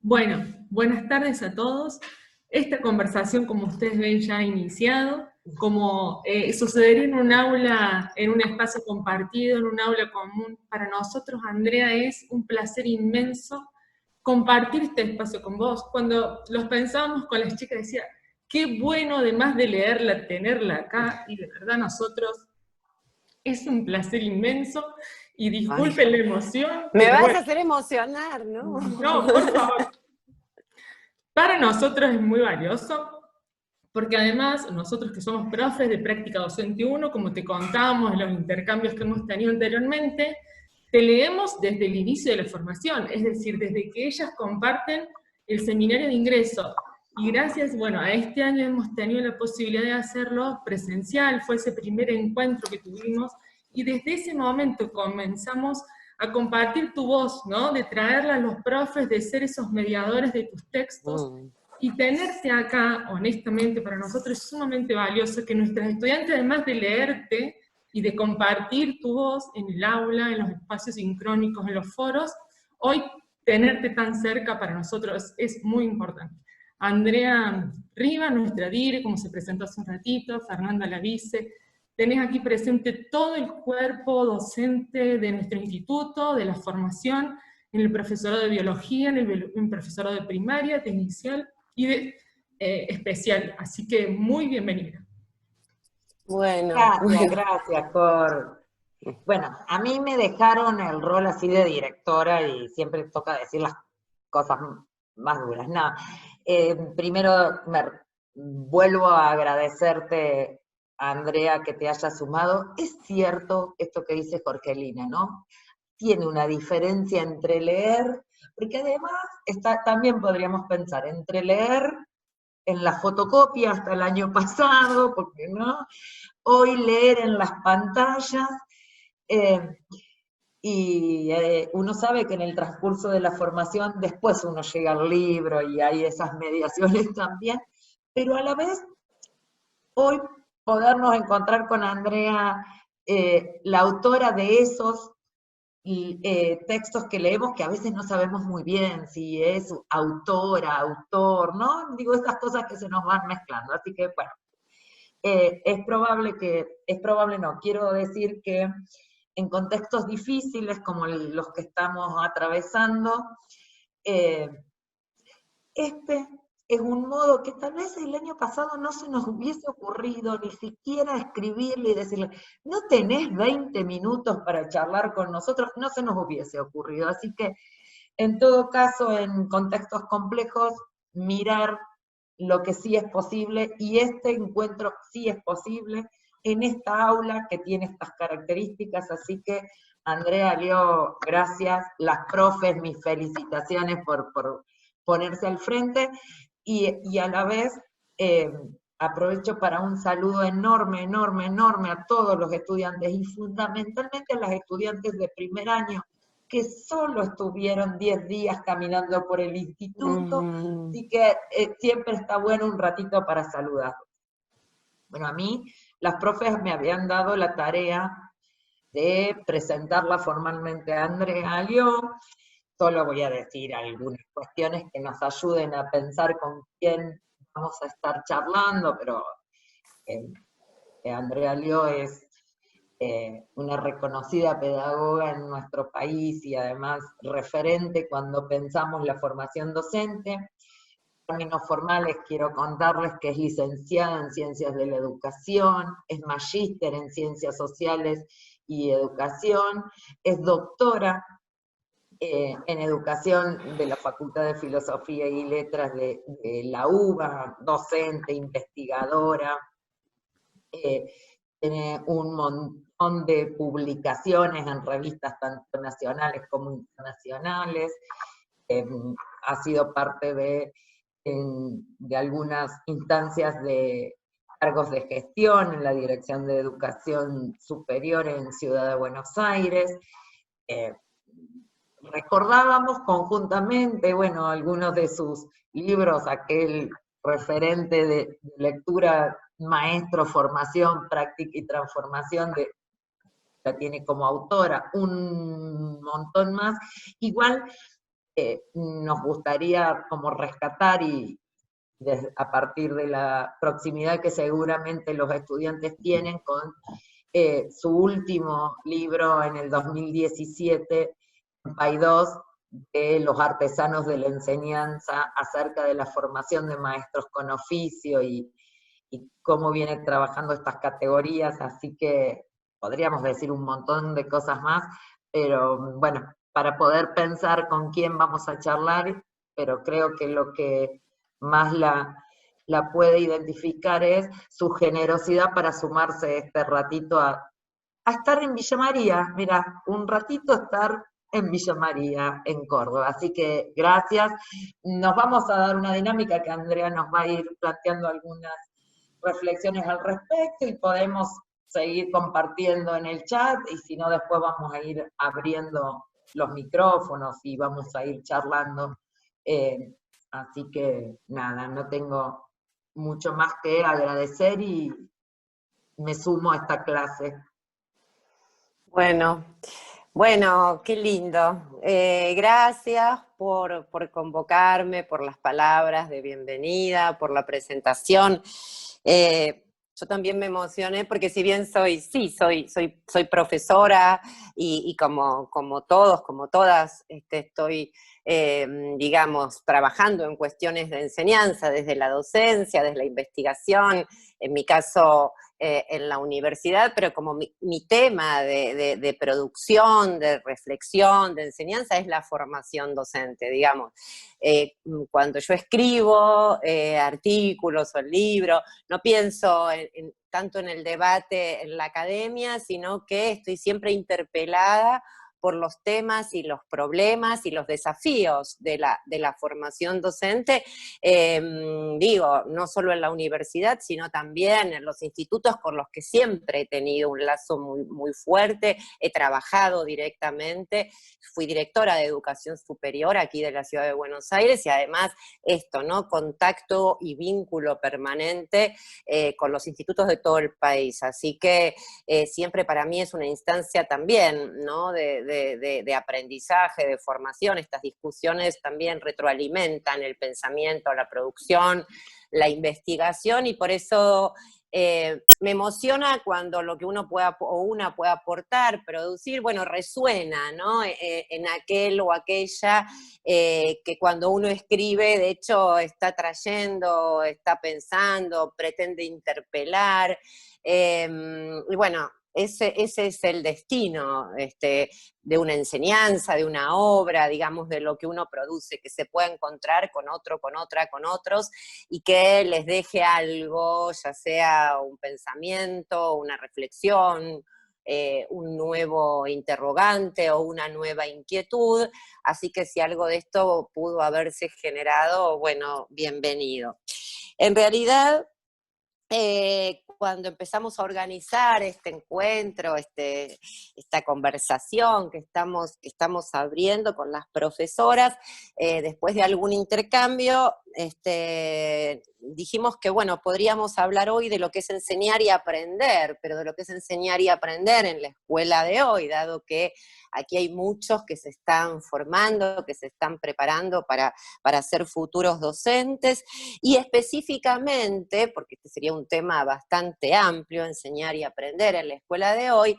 Bueno, buenas tardes a todos. Esta conversación, como ustedes ven, ya ha iniciado. Como sucedería en un aula, en un espacio compartido, en un aula común, para nosotros, Andrea, es un placer inmenso compartir este espacio con vos. Cuando los pensábamos con las chicas, decía, qué bueno, además de leerla, tenerla acá, y de verdad nosotros, es un placer inmenso, y Ay, disculpen la emoción, me pero vas bueno, a hacer emocionar, ¿no? no, por favor. Para nosotros es muy valioso, porque además nosotros que somos profes de práctica docente 1, como te contábamos en los intercambios que hemos tenido anteriormente, te leemos desde el inicio de la formación, es decir, desde que ellas comparten el seminario de ingreso. Y gracias, bueno, a este año hemos tenido la posibilidad de hacerlo presencial, fue ese primer encuentro que tuvimos, y desde ese momento comenzamos a compartir tu voz, ¿no? De traerla a los profes, de ser esos mediadores de tus textos, y tenerte acá, honestamente, para nosotros es sumamente valioso que nuestros estudiantes, además de leerte y de compartir tu voz en el aula, en los espacios sincrónicos, en los foros, hoy tenerte tan cerca para nosotros es muy importante. Andrea Riva, nuestra dire, como se presentó hace un ratito, Fernanda Lavice, tenés aquí presente todo el cuerpo docente de nuestro instituto, de la formación, en el profesorado de biología, en el profesorado de primaria, de inicial y de especial. Así que muy bienvenida. Bueno, Gracias, bueno. gracias por... Bueno, a mí me dejaron el rol así de directora y siempre toca decir las cosas más duras. No, primero vuelvo a agradecerte, Andrea, que te hayas sumado. Es cierto esto que dice Jorgelina, ¿no? Tiene una diferencia entre leer, porque además también podríamos pensar entre leer en la fotocopia hasta el año pasado, porque no, hoy leer en las pantallas, uno sabe que en el transcurso de la formación después uno llega al libro y hay esas mediaciones también, pero a la vez hoy podernos encontrar con Andrea, la autora de esos textos que leemos que a veces no sabemos muy bien si es autora, autor, ¿no? Digo, estas cosas que se nos van mezclando, así que bueno. Es probable no, quiero decir que en contextos difíciles como los que estamos atravesando, este es un modo que tal vez el año pasado no se nos hubiese ocurrido ni siquiera escribirle y decirle, ¿no tenés 20 minutos para charlar con nosotros? No se nos hubiese ocurrido, así que en todo caso, en contextos complejos, mirar lo que sí es posible, y este encuentro sí es posible en esta aula que tiene estas características, así que Andrea, Leo, gracias, las profes, mis felicitaciones por ponerse al frente, y a la vez aprovecho para un saludo enorme, enorme, enorme a todos los estudiantes, y fundamentalmente a las estudiantes de primer año, que solo estuvieron 10 días caminando por el instituto, así que siempre está bueno un ratito para saludar. Bueno, a mí las profes me habían dado la tarea de presentarla formalmente a Andrea Alió. Solo voy a decir algunas cuestiones que nos ayuden a pensar con quién vamos a estar charlando, pero Andrea Alió es una reconocida pedagoga en nuestro país y además referente cuando pensamos la formación docente. En términos formales quiero contarles que es licenciada en Ciencias de la Educación, es magíster en Ciencias Sociales y Educación, es doctora en Educación de la Facultad de Filosofía y Letras de la UBA, docente, investigadora, tiene un montón de publicaciones en revistas tanto nacionales como internacionales, ha sido parte de algunas instancias de cargos de gestión en la Dirección de Educación Superior en Ciudad de Buenos Aires. Recordábamos conjuntamente, bueno, algunos de sus libros, aquel referente de lectura, maestro, formación, práctica y transformación, la tiene como autora, un montón más. Igual nos gustaría como rescatar y a partir de la proximidad que seguramente los estudiantes tienen con su último libro en el 2017, Paidós, de los artesanos de la enseñanza, acerca de la formación de maestros con oficio y cómo viene trabajando estas categorías, así que podríamos decir un montón de cosas más, pero bueno, para poder pensar con quién vamos a charlar, pero creo que lo que más la puede identificar es su generosidad para sumarse este ratito a estar en Villa María, mira, un ratito estar en Villa María, en Córdoba. Así que gracias. Nos vamos a dar una dinámica que Andrea nos va a ir planteando algunas reflexiones al respecto y podemos seguir compartiendo en el chat y si no después vamos a ir abriendo los micrófonos y vamos a ir charlando. Así que nada, no tengo mucho más que agradecer y me sumo a esta clase. Bueno, qué lindo. Gracias por convocarme, por las palabras de bienvenida, por la presentación. Yo también me emocioné porque si bien soy profesora y como todos, como todas, estoy, digamos, trabajando en cuestiones de enseñanza, desde la docencia, desde la investigación, en mi caso en la universidad, pero como mi tema de producción, de reflexión, de enseñanza es la formación docente, digamos. Cuando yo escribo artículos o libros, no pienso tanto en el debate en la academia, sino que estoy siempre interpelada por los temas y los problemas y los desafíos de la formación docente, digo, no solo en la universidad, sino también en los institutos con los que siempre he tenido un lazo muy, muy fuerte, he trabajado directamente, fui directora de educación superior aquí de la ciudad de Buenos Aires y además esto, ¿no? Contacto y vínculo permanente con los institutos de todo el país, así que siempre para mí es una instancia también, ¿no? De aprendizaje, de formación. Estas discusiones también retroalimentan el pensamiento, la producción, la investigación, y por eso me emociona cuando lo que uno pueda o una pueda aportar, producir, bueno, resuena, ¿no? En aquel o aquella que cuando uno escribe, de hecho, está trayendo, está pensando, pretende interpelar, y bueno, ese es el destino de una enseñanza, de una obra, digamos, de lo que uno produce, que se pueda encontrar con otro, con otra, con otros, y que les deje algo, ya sea un pensamiento, una reflexión, un nuevo interrogante o una nueva inquietud. Así que si algo de esto pudo haberse generado, bueno, bienvenido. En realidad, cuando empezamos a organizar este encuentro, esta conversación que estamos abriendo con las profesoras, después de algún intercambio, dijimos que, bueno, podríamos hablar hoy de lo que es enseñar y aprender, pero de lo que es enseñar y aprender en la escuela de hoy, dado que aquí hay muchos que se están formando, que se están preparando para ser futuros docentes, y específicamente, porque este sería un tema bastante amplio, enseñar y aprender en la escuela de hoy,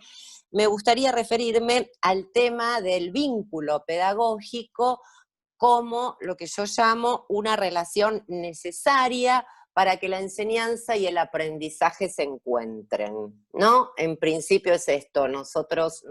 me gustaría referirme al tema del vínculo pedagógico como lo que yo llamo una relación necesaria para que la enseñanza y el aprendizaje se encuentren, ¿no? En principio es esto, nosotras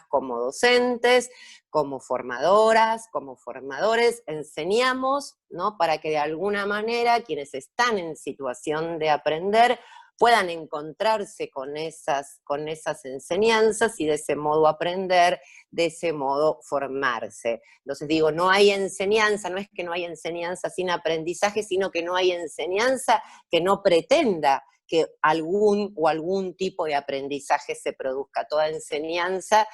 como docentes, como formadoras, como formadores, enseñamos, ¿no? Para que de alguna manera quienes están en situación de aprender puedan encontrarse con esas enseñanzas y de ese modo aprender, de ese modo formarse. Entonces digo, no hay enseñanza, no es que no hay enseñanza sin aprendizaje, sino que no hay enseñanza que no pretenda que algún tipo de aprendizaje se produzca. Toda enseñanza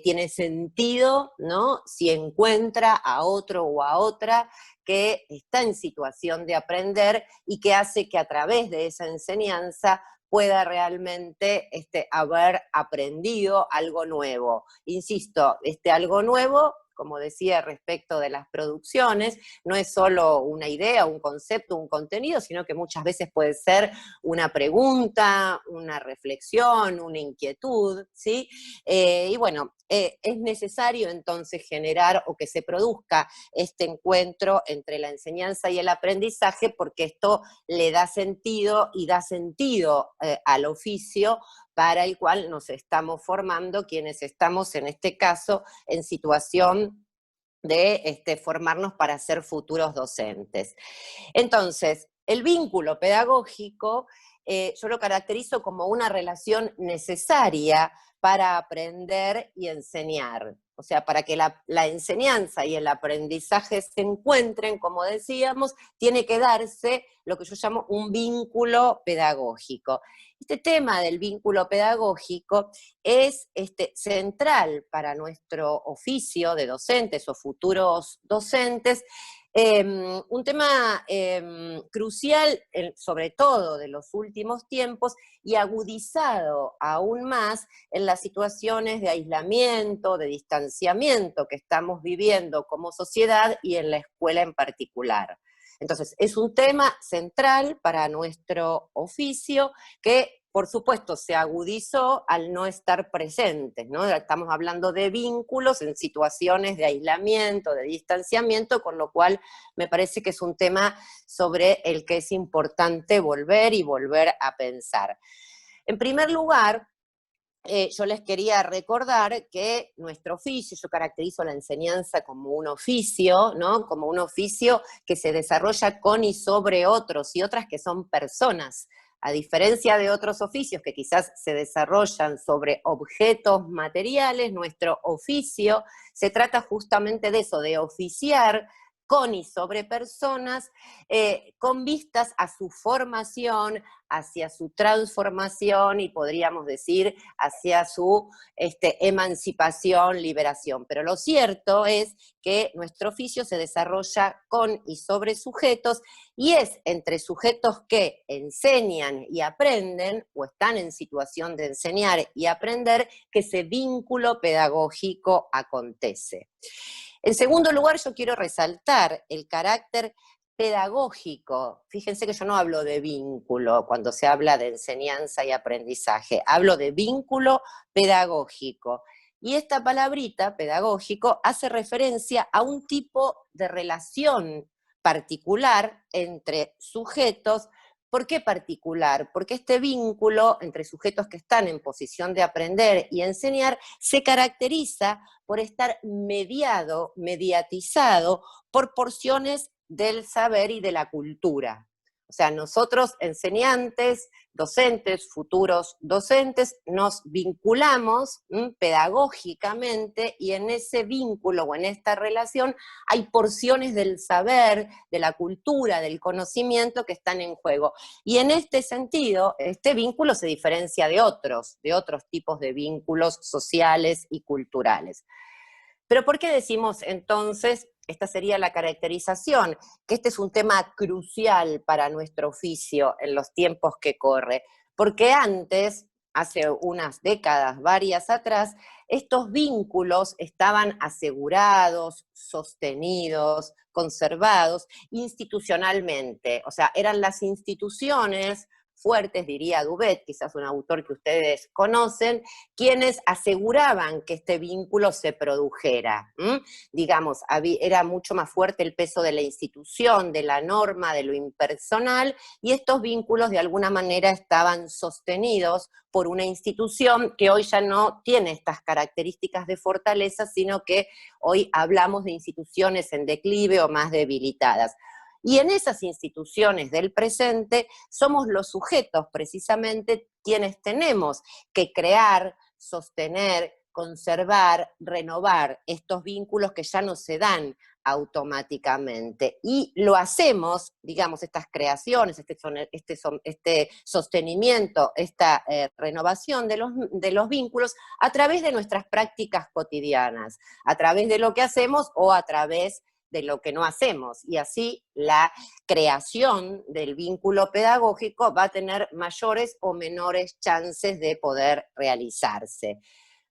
tiene sentido, ¿no? Si encuentra a otro o a otra que está en situación de aprender y que hace que a través de esa enseñanza pueda realmente haber aprendido algo nuevo. Insisto, algo nuevo como decía, respecto de las producciones, no es solo una idea, un concepto, un contenido, sino que muchas veces puede ser una pregunta, una reflexión, una inquietud, ¿sí? Y bueno, es necesario entonces generar o que se produzca este encuentro entre la enseñanza y el aprendizaje, porque esto le da sentido y da sentido al oficio para el cual nos estamos formando, quienes estamos en este caso en situación de formarnos para ser futuros docentes. Entonces, el vínculo pedagógico yo lo caracterizo como una relación necesaria para aprender y enseñar. O sea, para que la enseñanza y el aprendizaje se encuentren, como decíamos, tiene que darse lo que yo llamo un vínculo pedagógico. Este tema del vínculo pedagógico es central para nuestro oficio de docentes o futuros docentes, un tema crucial, sobre todo de los últimos tiempos, y agudizado aún más en las situaciones de aislamiento, de distanciamiento que estamos viviendo como sociedad y en la escuela en particular. Entonces, es un tema central para nuestro oficio que, por supuesto, se agudizó al no estar presentes, ¿no? Estamos hablando de vínculos en situaciones de aislamiento, de distanciamiento, con lo cual me parece que es un tema sobre el que es importante volver y volver a pensar. En primer lugar, yo les quería recordar que nuestro oficio, yo caracterizo la enseñanza como un oficio, ¿no? Como un oficio que se desarrolla con y sobre otros y otras que son personas. A diferencia de otros oficios que quizás se desarrollan sobre objetos materiales, nuestro oficio se trata justamente de eso, de oficiar con y sobre personas, con vistas a su formación, hacia su transformación y podríamos decir hacia su emancipación, liberación. Pero lo cierto es que nuestro oficio se desarrolla con y sobre sujetos y es entre sujetos que enseñan y aprenden o están en situación de enseñar y aprender que ese vínculo pedagógico acontece. En segundo lugar, yo quiero resaltar el carácter pedagógico. Fíjense que yo no hablo de vínculo cuando se habla de enseñanza y aprendizaje, hablo de vínculo pedagógico. Y esta palabrita, pedagógico, hace referencia a un tipo de relación particular entre sujetos. ¿Por qué particular? Porque este vínculo entre sujetos que están en posición de aprender y enseñar se caracteriza por estar mediatizado por porciones del saber y de la cultura. O sea, nosotros enseñantes, docentes, futuros docentes, nos vinculamos pedagógicamente y en ese vínculo o en esta relación hay porciones del saber, de la cultura, del conocimiento que están en juego. Y en este sentido, este vínculo se diferencia de otros tipos de vínculos sociales y culturales. Pero ¿por qué decimos entonces, esta sería la caracterización, que este es un tema crucial para nuestro oficio en los tiempos que corre? Porque antes, hace unas décadas, varias atrás, estos vínculos estaban asegurados, sostenidos, conservados institucionalmente. O sea, eran las instituciones fuertes, diría Dubet, quizás un autor que ustedes conocen, quienes aseguraban que este vínculo se produjera. Digamos, era mucho más fuerte el peso de la institución, de la norma, de lo impersonal, y estos vínculos de alguna manera estaban sostenidos por una institución que hoy ya no tiene estas características de fortaleza, sino que hoy hablamos de instituciones en declive o más debilitadas. Y en esas instituciones del presente somos los sujetos precisamente quienes tenemos que crear, sostener, conservar, renovar estos vínculos que ya no se dan automáticamente. Y lo hacemos, digamos, estas creaciones, este sostenimiento, esta renovación de los vínculos a través de nuestras prácticas cotidianas, a través de lo que hacemos o a través de lo que no hacemos, y así la creación del vínculo pedagógico va a tener mayores o menores chances de poder realizarse.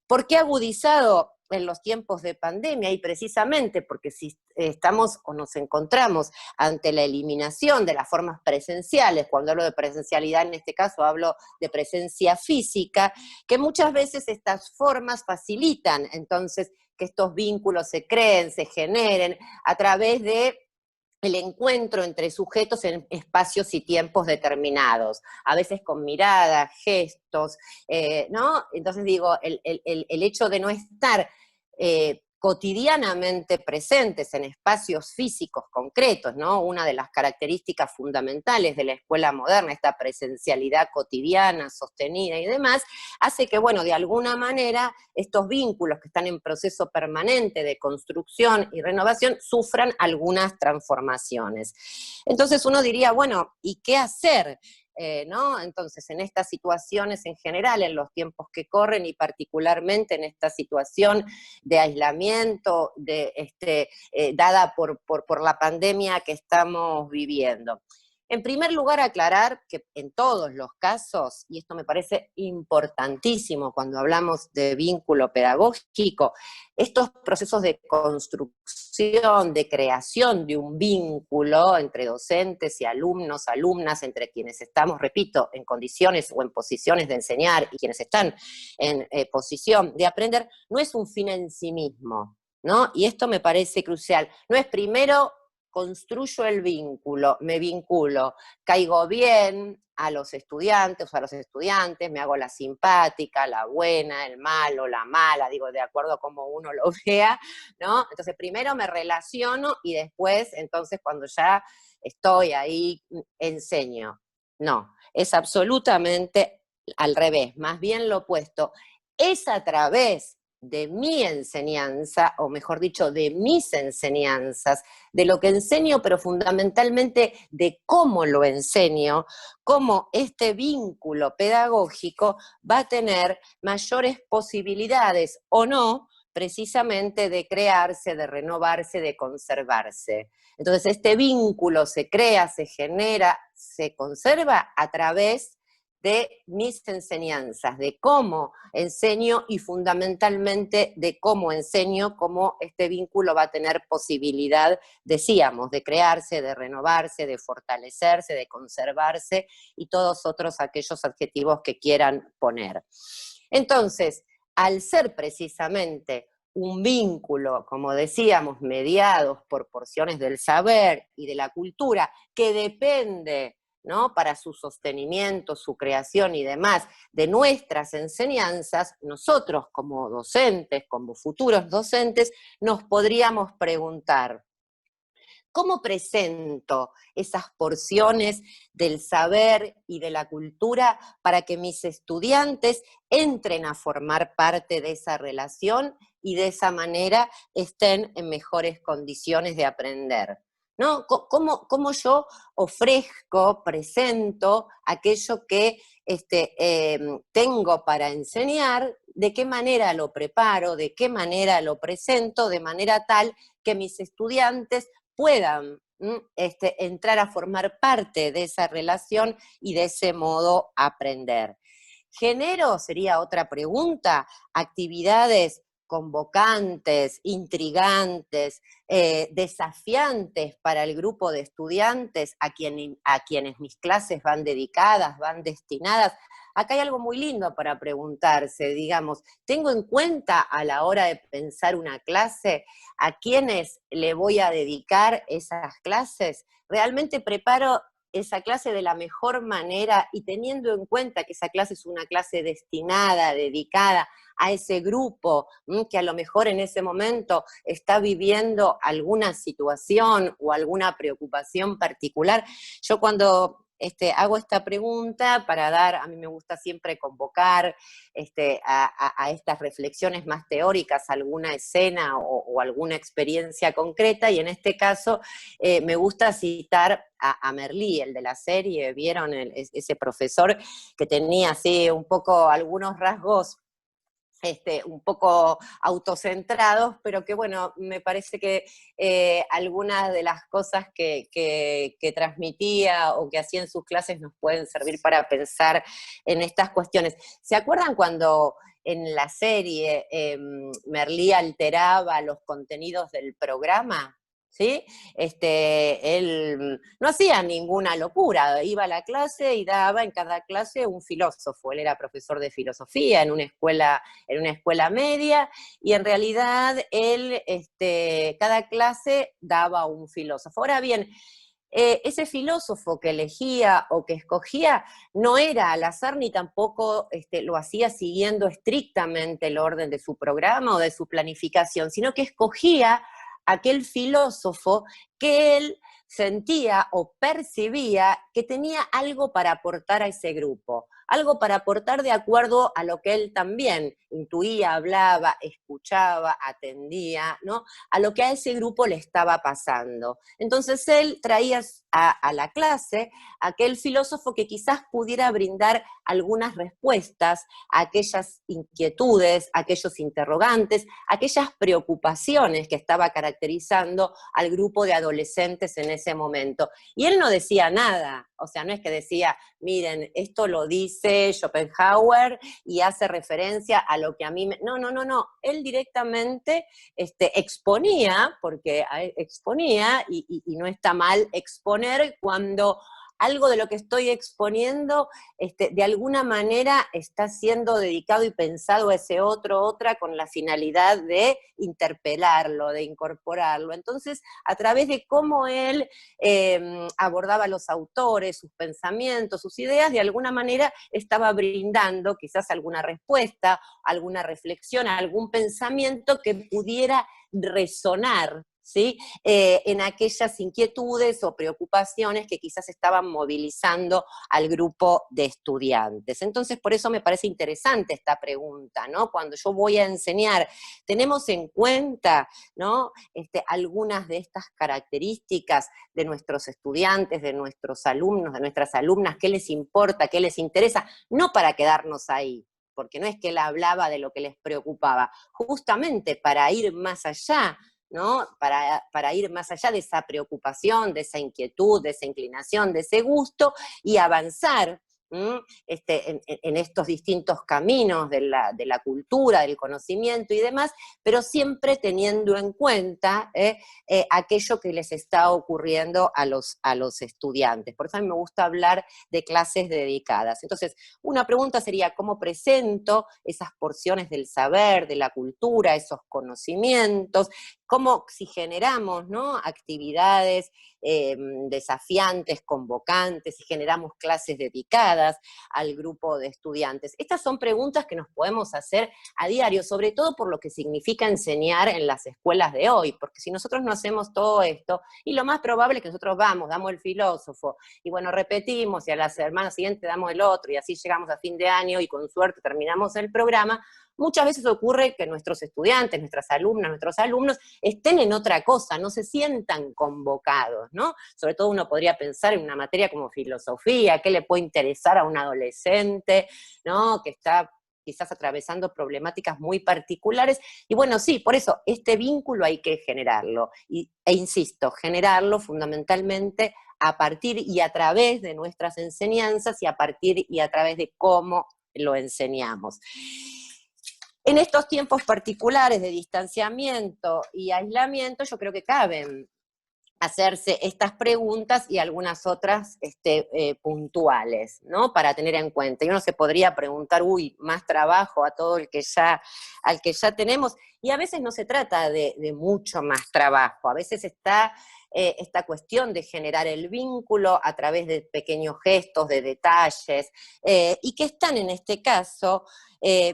¿Por qué agudizado en los tiempos de pandemia, y precisamente porque si estamos o nos encontramos ante la eliminación de las formas presenciales, cuando hablo de presencialidad en este caso hablo de presencia física, que muchas veces estas formas facilitan entonces que estos vínculos se creen, se generen a través de el encuentro entre sujetos en espacios y tiempos determinados, a veces con miradas, gestos, ¿no? Entonces digo, el hecho de no estar cotidianamente presentes en espacios físicos concretos, ¿no? Una de las características fundamentales de la escuela moderna, esta presencialidad cotidiana, sostenida y demás, hace que, bueno, de alguna manera estos vínculos que están en proceso permanente de construcción y renovación sufran algunas transformaciones. Entonces uno diría, bueno, ¿y qué hacer? ¿No? Entonces, en estas situaciones en general, en los tiempos que corren y particularmente en esta situación de aislamiento dada por la pandemia que estamos viviendo. En primer lugar, aclarar que en todos los casos, y esto me parece importantísimo cuando hablamos de vínculo pedagógico, estos procesos de construcción, de creación de un vínculo entre docentes y alumnos, alumnas, entre quienes estamos, repito, en condiciones o en posiciones de enseñar y quienes están en posición de aprender, no es un fin en sí mismo, ¿no? Y esto me parece crucial. No es primero construyo el vínculo, me vinculo, caigo bien a los estudiantes, me hago la simpática, la buena, el malo, la mala, digo, de acuerdo a cómo uno lo vea, ¿no? Entonces primero me relaciono y después, entonces cuando ya estoy ahí, enseño. No, es absolutamente al revés, más bien lo opuesto. Es a través de mi enseñanza, o mejor dicho, de mis enseñanzas, de lo que enseño, pero fundamentalmente de cómo lo enseño, cómo este vínculo pedagógico va a tener mayores posibilidades o no, precisamente de crearse, de renovarse, de conservarse. Entonces este vínculo se crea, se genera, se conserva a través de mis enseñanzas, de cómo enseño y fundamentalmente de cómo enseño, cómo este vínculo va a tener posibilidad, decíamos, de crearse, de renovarse, de fortalecerse, de conservarse y todos otros aquellos adjetivos que quieran poner. Entonces, al ser precisamente un vínculo, como decíamos, mediados por porciones del saber y de la cultura, que depende, ¿no?, para su sostenimiento, su creación y demás, de nuestras enseñanzas, nosotros como docentes, como futuros docentes, nos podríamos preguntar, ¿cómo presento esas porciones del saber y de la cultura para que mis estudiantes entren a formar parte de esa relación y de esa manera estén en mejores condiciones de aprender? ¿No? ¿Cómo yo ofrezco, presento aquello que tengo para enseñar? ¿De qué manera lo preparo? ¿De qué manera lo presento? De manera tal que mis estudiantes puedan entrar a formar parte de esa relación y de ese modo aprender. ¿Genero, sería otra pregunta, actividades convocantes, intrigantes, desafiantes para el grupo de estudiantes a quienes mis clases van dedicadas, van destinadas? Acá hay algo muy lindo para preguntarse, digamos, ¿tengo en cuenta a la hora de pensar una clase a quienes le voy a dedicar esas clases? ¿Realmente preparo esa clase de la mejor manera y teniendo en cuenta que esa clase es una clase destinada, dedicada a ese grupo que a lo mejor en ese momento está viviendo alguna situación o alguna preocupación particular? Yo cuando hago esta pregunta para dar, a mí me gusta siempre convocar a estas reflexiones más teóricas, alguna escena o alguna experiencia concreta, y en este caso me gusta citar a Merlí, el de la serie. ¿Vieron ese profesor que tenía así un poco algunos rasgos un poco autocentrados, pero que bueno, me parece que algunas de las cosas que transmitía o que hacía en sus clases nos pueden servir para pensar en estas cuestiones? ¿Se acuerdan cuando en la serie Merlí alteraba los contenidos del programa, ¿sí? Él no hacía ninguna locura, iba a la clase y daba en cada clase un filósofo. Él era profesor de filosofía en una escuela media, y en realidad él, cada clase daba un filósofo. Ahora bien, ese filósofo que elegía o que escogía no era al azar ni tampoco lo hacía siguiendo estrictamente el orden de su programa o de su planificación, sino que escogía aquel filósofo que él sentía o percibía que tenía algo para aportar a ese grupo, algo para aportar de acuerdo a lo que él también intuía, hablaba, escuchaba, atendía, ¿no? A lo que a ese grupo le estaba pasando. Entonces él traía a la clase aquel filósofo que quizás pudiera brindar algunas respuestas a aquellas inquietudes, a aquellos interrogantes, a aquellas preocupaciones que estaba caracterizando al grupo de adolescentes en ese momento. Y él no decía nada, o sea, no es que decía, miren, esto lo dice Schopenhauer y hace referencia a lo que a mí me... No, no, no, no, él directamente exponía, porque exponía, y no está mal exponer cuando algo de lo que estoy exponiendo, de alguna manera está siendo dedicado y pensado a ese otra, con la finalidad de interpelarlo, de incorporarlo. Entonces, a través de cómo él abordaba a los autores, sus pensamientos, sus ideas, de alguna manera estaba brindando quizás alguna respuesta, alguna reflexión, algún pensamiento que pudiera resonar, ¿sí? En aquellas inquietudes o preocupaciones que quizás estaban movilizando al grupo de estudiantes. Entonces, por eso me parece interesante esta pregunta, ¿no? Cuando yo voy a enseñar, ¿tenemos en cuenta, ¿no? Algunas de estas características de nuestros estudiantes, de nuestros alumnos, de nuestras alumnas? ¿Qué les importa? ¿Qué les interesa? No para quedarnos ahí, porque no es que él hablaba de lo que les preocupaba, justamente para ir más allá, ¿no? Para ir más allá de esa preocupación, de esa inquietud, de esa inclinación, de ese gusto, y avanzar en estos distintos caminos de la cultura, del conocimiento y demás, pero siempre teniendo en cuenta aquello que les está ocurriendo a los estudiantes. Por eso a mí me gusta hablar de clases dedicadas. Entonces, una pregunta sería, ¿cómo presento esas porciones del saber, de la cultura, esos conocimientos? ¿Cómo, si generamos, ¿no?, actividades desafiantes, convocantes, si generamos clases dedicadas al grupo de estudiantes? Estas son preguntas que nos podemos hacer a diario, sobre todo por lo que significa enseñar en las escuelas de hoy, porque si nosotros no hacemos todo esto, y lo más probable es que nosotros damos el filósofo, y bueno, repetimos, y a la semana siguiente damos el otro, y así llegamos a fin de año, y con suerte terminamos el programa. Muchas veces ocurre que nuestros estudiantes, nuestras alumnas, nuestros alumnos estén en otra cosa, no se sientan convocados, ¿no? Sobre todo uno podría pensar en una materia como filosofía, ¿qué le puede interesar a un adolescente, ¿no?, que está quizás atravesando problemáticas muy particulares? Y bueno, sí, por eso, este vínculo hay que generarlo, e insisto, generarlo fundamentalmente a partir y a través de nuestras enseñanzas y a partir y a través de cómo lo enseñamos. En estos tiempos particulares de distanciamiento y aislamiento, yo creo que caben hacerse estas preguntas y algunas otras puntuales, ¿no?, para tener en cuenta. Y uno se podría preguntar, más trabajo a todo al que ya tenemos, y a veces no se trata de mucho más trabajo, a veces está esta cuestión de generar el vínculo a través de pequeños gestos, de detalles, y que están en este caso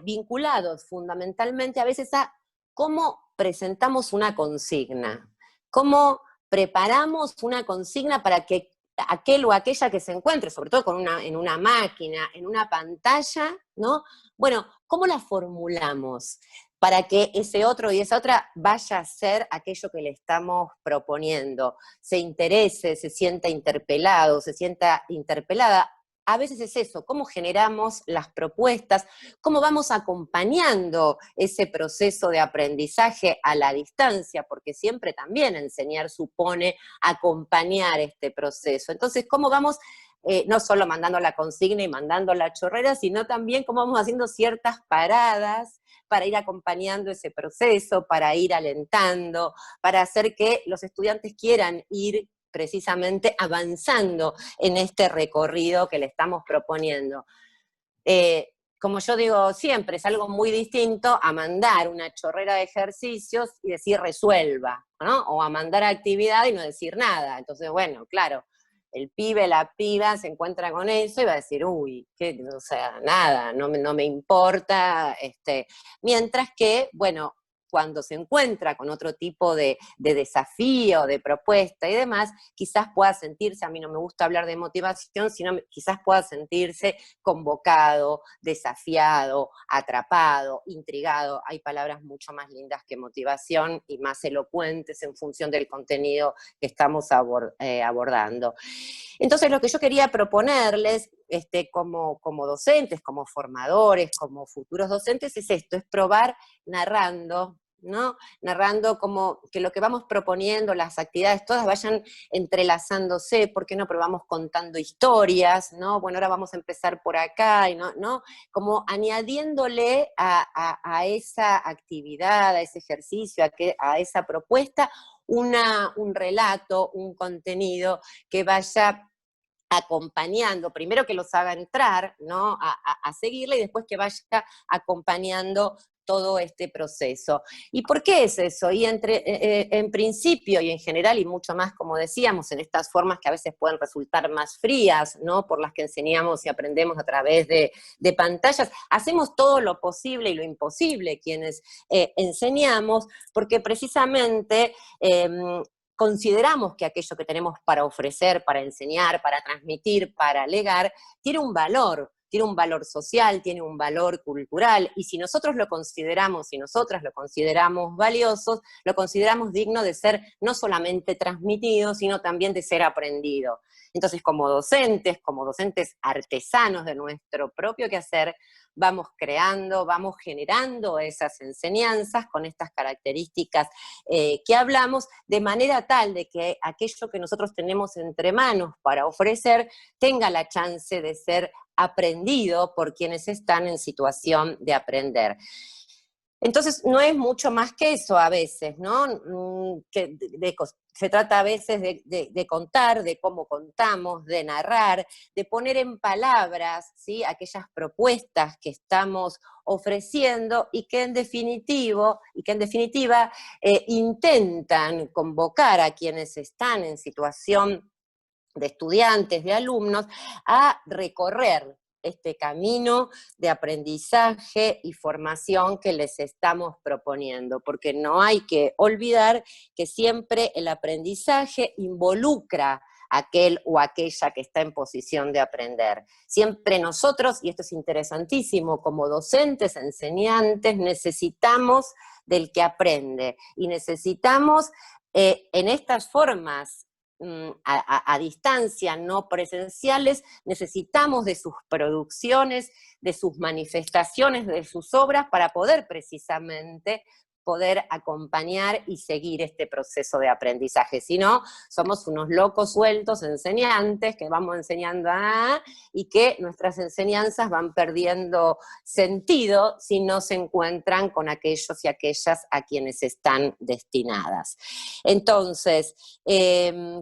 vinculados fundamentalmente a veces a cómo presentamos una consigna, cómo preparamos una consigna para que aquel o aquella que se encuentre, sobre todo en una máquina, en una pantalla, ¿no? Bueno, ¿cómo la formulamos para que ese otro y esa otra vaya a ser aquello que le estamos proponiendo, se interese, se sienta interpelado, se sienta interpelada? A veces es eso, cómo generamos las propuestas, cómo vamos acompañando ese proceso de aprendizaje a la distancia, porque siempre también enseñar supone acompañar este proceso. Entonces, cómo vamos no solo mandando la consigna y mandando la chorrera, sino también cómo vamos haciendo ciertas paradas para ir acompañando ese proceso, para ir alentando, para hacer que los estudiantes quieran ir precisamente avanzando en este recorrido que le estamos proponiendo. Como yo digo siempre, es algo muy distinto a mandar una chorrera de ejercicios y decir resuelva, ¿no? O a mandar actividad y no decir nada. Entonces, bueno, claro, el pibe, la piba se encuentra con eso y va a decir, uy, o sea, nada, no me importa. Mientras que, bueno, cuando se encuentra con otro tipo de desafío, de propuesta y demás, quizás pueda sentirse, a mí no me gusta hablar de motivación, sino quizás pueda sentirse convocado, desafiado, atrapado, intrigado. Hay palabras mucho más lindas que motivación y más elocuentes en función del contenido que estamos abordando. Entonces, lo que yo quería proponerles como docentes, como formadores, como futuros docentes, es esto, es probar narrando, ¿no? Narrando como que lo que vamos proponiendo, las actividades, todas vayan entrelazándose. ¿Por qué no probamos contando historias, ¿no? Bueno, ahora vamos a empezar por acá, y ¿no? Como añadiéndole a esa actividad, a ese ejercicio, a esa propuesta, un relato, un contenido que vaya acompañando, primero que los haga entrar, ¿no? a seguirla, y después que vaya acompañando todo este proceso. ¿Y por qué es eso? Y en principio y en general, y mucho más, como decíamos, en estas formas que a veces pueden resultar más frías, ¿no? Por las que enseñamos y aprendemos a través de pantallas, hacemos todo lo posible y lo imposible quienes enseñamos, porque precisamente consideramos que aquello que tenemos para ofrecer, para enseñar, para transmitir, para legar, tiene un valor social, tiene un valor cultural, y si nosotros lo consideramos, si nosotras lo consideramos valiosos, lo consideramos digno de ser no solamente transmitido, sino también de ser aprendido. Entonces, como docentes artesanos de nuestro propio quehacer, vamos creando, vamos generando esas enseñanzas con estas características que hablamos, de manera tal de que aquello que nosotros tenemos entre manos para ofrecer tenga la chance de ser aprendido por quienes están en situación de aprender. Entonces, no es mucho más que eso a veces, ¿no? Se trata a veces de contar, de cómo contamos, de narrar, de poner en palabras, ¿sí?, aquellas propuestas que estamos ofreciendo y que en definitiva intentan convocar a quienes están en situación de estudiantes, de alumnos, a recorrer este camino de aprendizaje y formación que les estamos proponiendo, porque no hay que olvidar que siempre el aprendizaje involucra a aquel o aquella que está en posición de aprender. Siempre nosotros, y esto es interesantísimo, como docentes, enseñantes, necesitamos del que aprende, y necesitamos en estas formas a distancia, no presenciales, necesitamos de sus producciones, de sus manifestaciones, de sus obras, para poder precisamente poder acompañar y seguir este proceso de aprendizaje. Si no, somos unos locos sueltos enseñantes que vamos enseñando y que nuestras enseñanzas van perdiendo sentido si no se encuentran con aquellos y aquellas a quienes están destinadas. Entonces,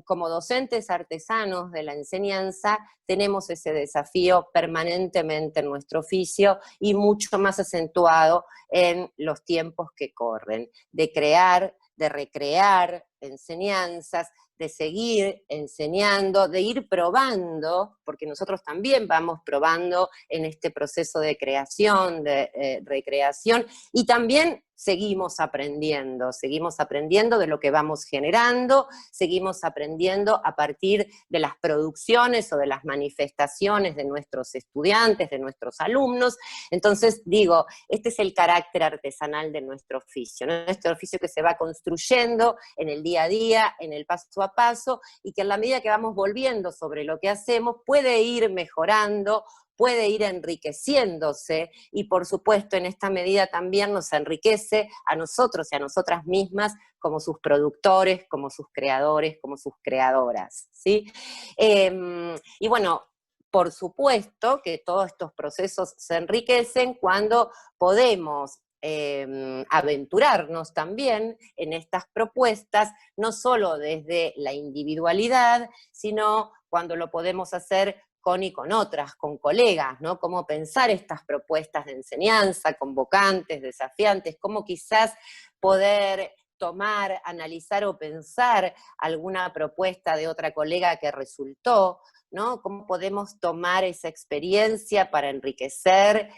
como docentes artesanos de la enseñanza, tenemos ese desafío permanentemente en nuestro oficio, y mucho más acentuado en los tiempos que corren, de crear, de recrear enseñanzas, de seguir enseñando, de ir probando, porque nosotros también vamos probando en este proceso de creación, de recreación, y también seguimos aprendiendo de lo que vamos generando, seguimos aprendiendo a partir de las producciones o de las manifestaciones de nuestros estudiantes, de nuestros alumnos. Entonces, digo, este es el carácter artesanal de nuestro oficio, ¿no? Nuestro oficio que se va construyendo en el día a día, en el paso a paso, y que en la medida que vamos volviendo sobre lo que hacemos, puede ir mejorando, puede ir enriqueciéndose y por supuesto en esta medida también nos enriquece a nosotros y a nosotras mismas como sus productores, como sus creadores, como sus creadoras, ¿sí? Y bueno, por supuesto que todos estos procesos se enriquecen cuando podemos aventurarnos también en estas propuestas, no solo desde la individualidad, sino cuando lo podemos hacer con y con otras, con colegas, ¿no? Cómo pensar estas propuestas de enseñanza, convocantes, desafiantes, cómo quizás poder tomar, analizar o pensar alguna propuesta de otra colega que resultó, ¿no? Cómo podemos tomar esa experiencia para enriquecer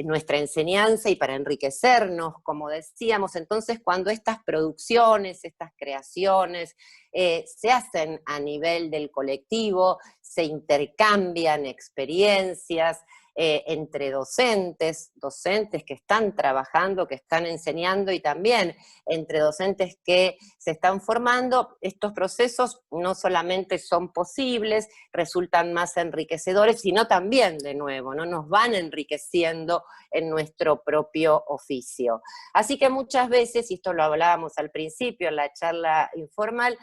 nuestra enseñanza y para enriquecernos, como decíamos. Entonces, cuando estas producciones, estas creaciones se hacen a nivel del colectivo, se intercambian experiencias entre docentes que están trabajando, que están enseñando, y también entre docentes que se están formando, estos procesos no solamente son posibles, resultan más enriquecedores, sino también, de nuevo, ¿no? Nos van enriqueciendo en nuestro propio oficio. Así que muchas veces, y esto lo hablábamos al principio en la charla informal,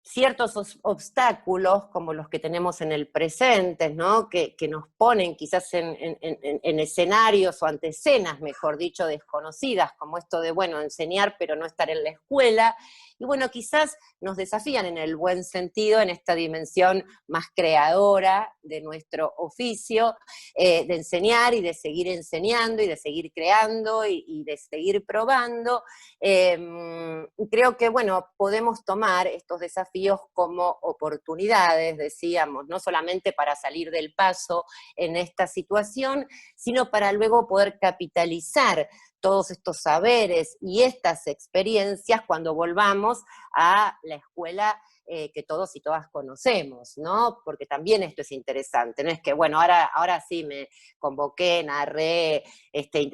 ciertos obstáculos, como los que tenemos en el presente, ¿no? que nos ponen quizás en escenarios o ante escenas, mejor dicho, desconocidas, como esto de, bueno, enseñar pero no estar en la escuela, y bueno, quizás nos desafían en el buen sentido, en esta dimensión más creadora de nuestro oficio, de enseñar y de seguir enseñando y de seguir creando y de seguir probando. Creo que, bueno, podemos tomar estos desafíos como oportunidades, decíamos, no solamente para salir del paso en esta situación, sino para luego poder capitalizar todos estos saberes y estas experiencias cuando volvamos a la escuela que todos y todas conocemos, ¿no? Porque también esto es interesante, no es que, bueno, ahora sí me convoqué, narré,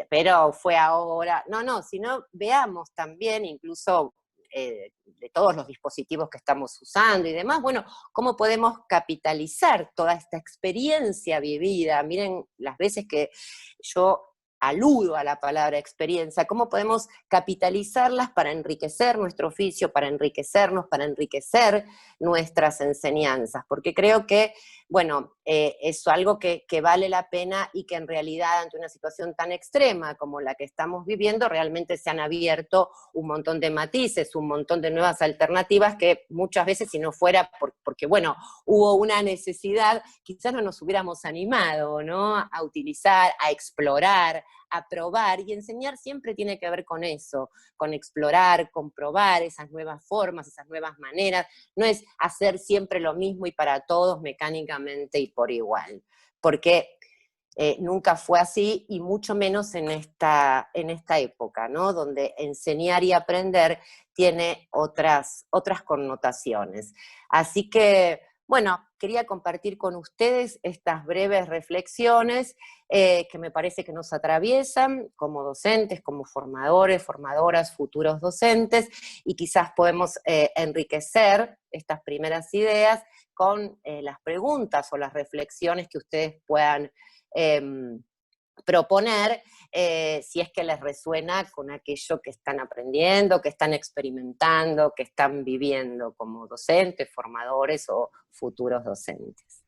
pero fue ahora, no, sino veamos también, incluso de todos los dispositivos que estamos usando y demás, bueno, cómo podemos capitalizar toda esta experiencia vivida. Miren las veces que yo aludo a la palabra experiencia, cómo podemos capitalizarlas para enriquecer nuestro oficio, para enriquecernos, para enriquecer nuestras enseñanzas, porque creo que, bueno, es algo que vale la pena y que en realidad ante una situación tan extrema como la que estamos viviendo, realmente se han abierto un montón de matices, un montón de nuevas alternativas que muchas veces, si no fuera porque, bueno, hubo una necesidad, quizás no nos hubiéramos animado, ¿no? A utilizar, a explorar, a probar, y enseñar siempre tiene que ver con eso, con explorar, con probar esas nuevas formas, esas nuevas maneras, no es hacer siempre lo mismo y para todos mecánicamente y por igual, porque nunca fue así, y mucho menos en esta época, ¿no? Donde enseñar y aprender tiene otras connotaciones. Así que, bueno, quería compartir con ustedes estas breves reflexiones que me parece que nos atraviesan como docentes, como formadores, formadoras, futuros docentes, y quizás podemos enriquecer estas primeras ideas con las preguntas o las reflexiones que ustedes puedan proponer, si es que les resuena con aquello que están aprendiendo, que están experimentando, que están viviendo como docentes, formadores o futuros docentes.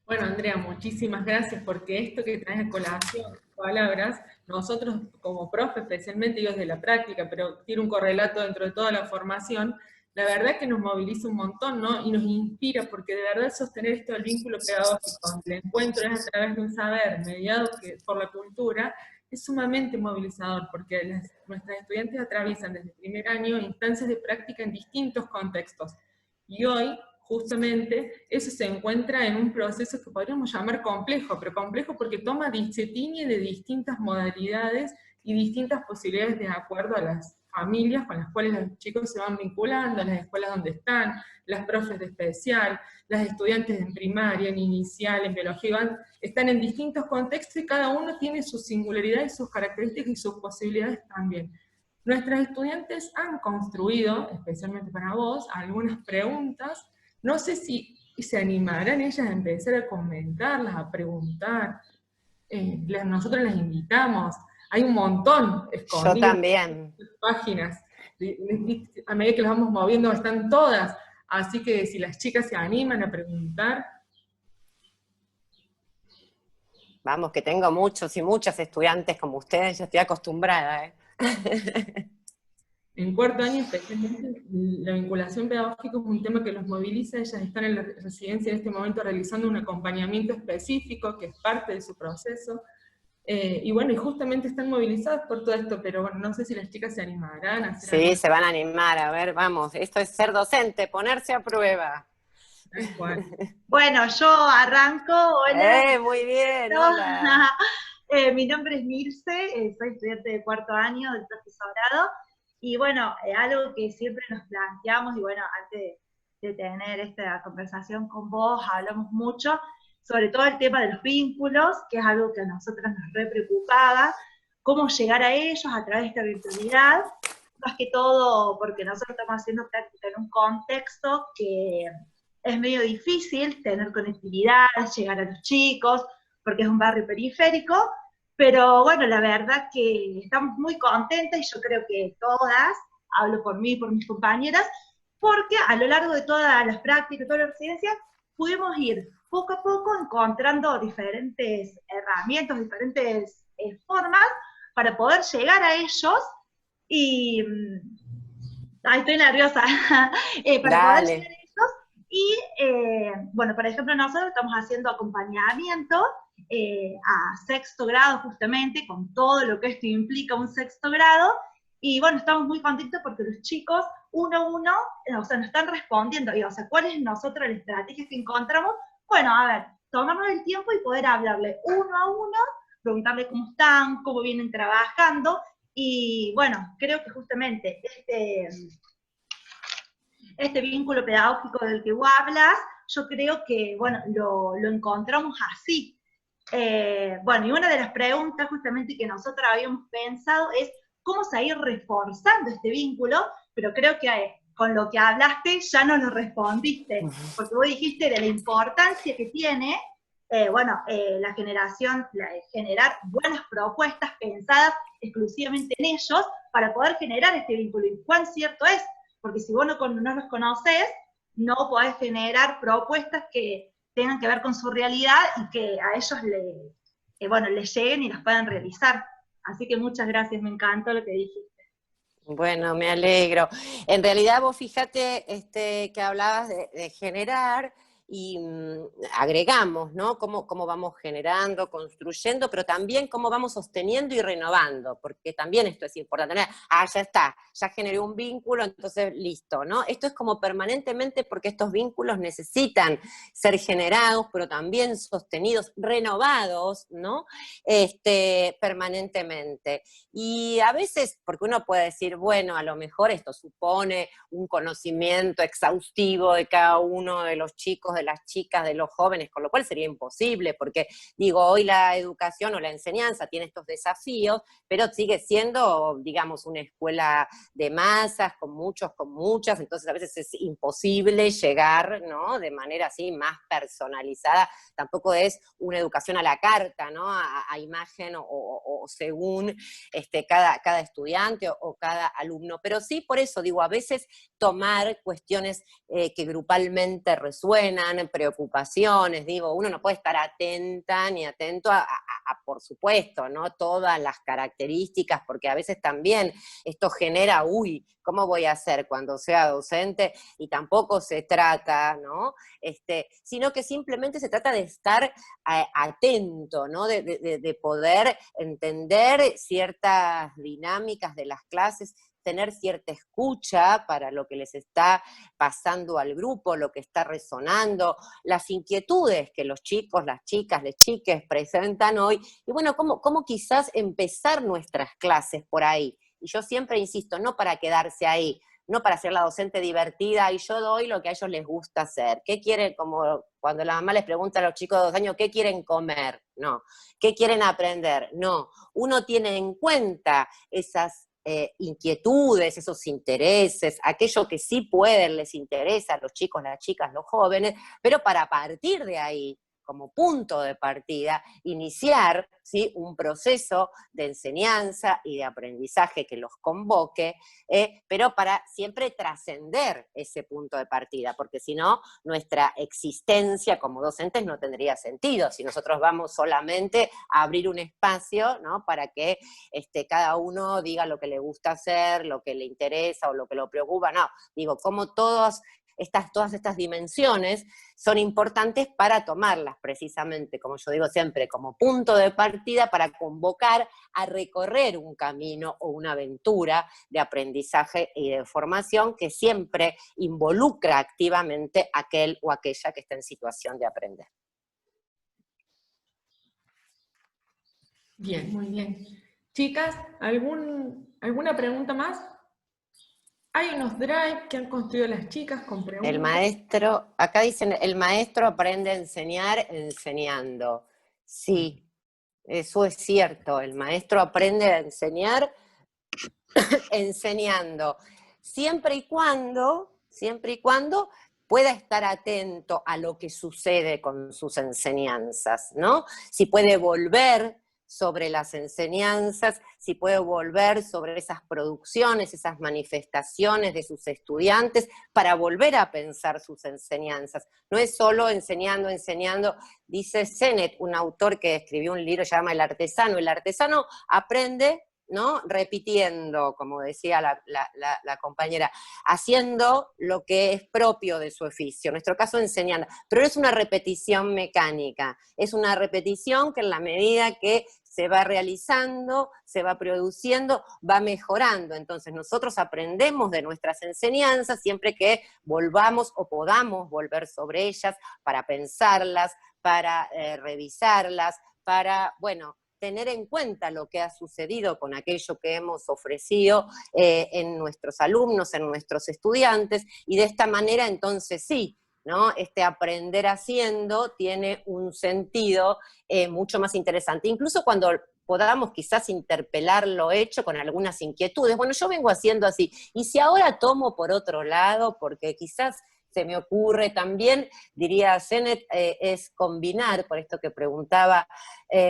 Bueno, Andrea, muchísimas gracias, porque esto que traes a colación, palabras, nosotros como profe, especialmente yo desde la práctica, pero tiene un correlato dentro de toda la formación, la verdad que nos moviliza un montón, ¿no? Y nos inspira, porque de verdad sostener esto del vínculo pedagógico, el encuentro es a través de un saber mediado por la cultura, es sumamente movilizador, porque nuestras estudiantes atraviesan desde el primer año instancias de práctica en distintos contextos. Y hoy, justamente, eso se encuentra en un proceso que podríamos llamar complejo, pero complejo porque se tiñe de distintas modalidades y distintas posibilidades de acuerdo a las familias con las cuales los chicos se van vinculando, las escuelas donde están, las profes de especial, las estudiantes en primaria, en inicial, en biología, están en distintos contextos y cada uno tiene su singularidad y sus características y sus posibilidades también. Nuestras estudiantes han construido, especialmente para vos, algunas preguntas. No sé si y se animarán ellas a empezar a comentarlas, a preguntar. Nosotros las invitamos, hay un montón Yo escondidas también. en las páginas, a medida que las vamos moviendo están todas, así que si las chicas se animan a preguntar. Vamos, que tengo muchos y muchas estudiantes como ustedes, ya estoy acostumbrada, ¿eh? En cuarto año, especialmente, la vinculación pedagógica es un tema que los moviliza. Ellas están en la residencia en este momento realizando un acompañamiento específico, que es parte de su proceso. Y bueno, y justamente están movilizadas por todo esto, pero bueno, no sé si las chicas se animarán a hacer algo. Sí, se van a animar, a ver, vamos, esto es ser docente, ponerse a prueba. Tal cual. Bueno, yo arranco. Hola. Muy bien, hola. Mi nombre es Mirce, soy estudiante de cuarto año del profesorado, y bueno, algo que siempre nos planteamos, y bueno, antes de tener esta conversación con vos, hablamos mucho, sobre todo el tema de los vínculos, que es algo que a nosotras nos re preocupaba, cómo llegar a ellos a través de esta virtualidad, más que todo porque nosotros estamos haciendo práctica en un contexto que es medio difícil tener conectividad, llegar a los chicos, porque es un barrio periférico, pero bueno, la verdad que estamos muy contentas, y yo creo que todas, hablo por mí y por mis compañeras, porque a lo largo de todas las prácticas, todas las residencias, pudimos ir poco a poco encontrando diferentes herramientas, diferentes formas para poder llegar a ellos, y ay, estoy nerviosa, para poder llegar a ellos, y bueno, por ejemplo, nosotros estamos haciendo acompañamiento a sexto grado, justamente, con todo lo que esto implica un sexto grado, y bueno, estamos muy contentos porque los chicos, uno a uno, o sea, nos están respondiendo, y, o sea, ¿cuál es nosotros la estrategia que encontramos? Bueno, a ver, tomarnos el tiempo y poder hablarle uno a uno, preguntarle cómo están, cómo vienen trabajando, y bueno, creo que justamente este vínculo pedagógico del que vos hablas, yo creo que, bueno, lo encontramos así. Bueno, y una de las preguntas justamente que nosotros habíamos pensado es cómo seguir reforzando este vínculo, pero creo que con lo que hablaste ya nos lo respondiste, porque vos dijiste de la importancia que tiene, la generación, generar buenas propuestas pensadas exclusivamente en ellos para poder generar este vínculo. ¿Y cuán cierto es? Porque si vos no los conocés, no podés generar propuestas que tengan que ver con su realidad y que a ellos les lleguen y las puedan realizar. Así que muchas gracias, me encantó lo que dijiste. Bueno, me alegro. En realidad vos fíjate que hablabas de generar, y agregamos, ¿no? Cómo vamos generando, construyendo, pero también cómo vamos sosteniendo y renovando, porque también esto es importante. Ya está, ya generé un vínculo, entonces listo, ¿no? Esto es como permanentemente, porque estos vínculos necesitan ser generados, pero también sostenidos, renovados, ¿no? Permanentemente. Y a veces, porque uno puede decir, bueno, a lo mejor esto supone un conocimiento exhaustivo de cada uno de los chicos, de las chicas, de los jóvenes, con lo cual sería imposible, porque digo, hoy la educación o la enseñanza tiene estos desafíos, pero sigue siendo, digamos, una escuela de masas, con muchos, con muchas, entonces a veces es imposible llegar, ¿no? De manera así más personalizada, tampoco es una educación a la carta, ¿no? A imagen o según cada estudiante o cada alumno, pero sí, por eso digo, a veces tomar cuestiones que grupalmente resuenan, preocupaciones, digo, uno no puede estar atenta ni atento a por supuesto, ¿no? Todas las características, porque a veces también esto genera, ¿cómo voy a hacer cuando sea docente? Y tampoco se trata, ¿no? Sino que simplemente se trata de estar atento, ¿no? De poder entender ciertas dinámicas de las clases, tener cierta escucha para lo que les está pasando al grupo, lo que está resonando, las inquietudes que los chicos, las chicas, les chiques presentan hoy, y bueno, cómo quizás empezar nuestras clases por ahí. Y yo siempre insisto, no para quedarse ahí, no para ser la docente divertida, y yo doy lo que a ellos les gusta hacer. ¿Qué quieren? Como cuando la mamá les pregunta a los chicos de 2 años, ¿qué quieren comer? No. ¿Qué quieren aprender? No. Uno tiene en cuenta esas inquietudes, esos intereses, aquello que sí pueden, les interesa a los chicos, las chicas, los jóvenes, pero para partir de ahí, como punto de partida, iniciar, ¿sí?, un proceso de enseñanza y de aprendizaje que los convoque, pero para siempre trascender ese punto de partida, porque si no, nuestra existencia como docentes no tendría sentido, si nosotros vamos solamente a abrir un espacio, ¿no?, para que cada uno diga lo que le gusta hacer, lo que le interesa o lo que lo preocupa. No, digo, como todas estas dimensiones son importantes para tomarlas precisamente, como yo digo siempre, como punto de partida para convocar a recorrer un camino o una aventura de aprendizaje y de formación que siempre involucra activamente a aquel o aquella que está en situación de aprender. Bien, muy bien. Chicas, ¿alguna pregunta más? Hay unos drive que han construido las chicas con preguntas. El maestro, acá dicen, el maestro aprende a enseñar enseñando. Sí, eso es cierto, el maestro aprende a enseñar enseñando, siempre y cuando pueda estar atento a lo que sucede con sus enseñanzas, ¿no? Si puede volver sobre las enseñanzas, si puede volver sobre esas producciones, esas manifestaciones de sus estudiantes, para volver a pensar sus enseñanzas. No es solo enseñando, dice Sennett, un autor que escribió un libro que se llama El artesano aprende, ¿no?, repitiendo, como decía la compañera, haciendo lo que es propio de su oficio, en nuestro caso enseñando, pero no es una repetición mecánica, es una repetición que en la medida que se va realizando, se va produciendo, va mejorando. Entonces nosotros aprendemos de nuestras enseñanzas siempre que volvamos o podamos volver sobre ellas para pensarlas, para revisarlas, para, bueno, tener en cuenta lo que ha sucedido con aquello que hemos ofrecido en nuestros alumnos, en nuestros estudiantes, y de esta manera entonces sí, ¿no?, este aprender haciendo tiene un sentido mucho más interesante, incluso cuando podamos quizás interpelar lo hecho con algunas inquietudes. Bueno, yo vengo haciendo así, y si ahora tomo por otro lado, porque quizás se me ocurre también, diría Sennett, es combinar, por esto que preguntaba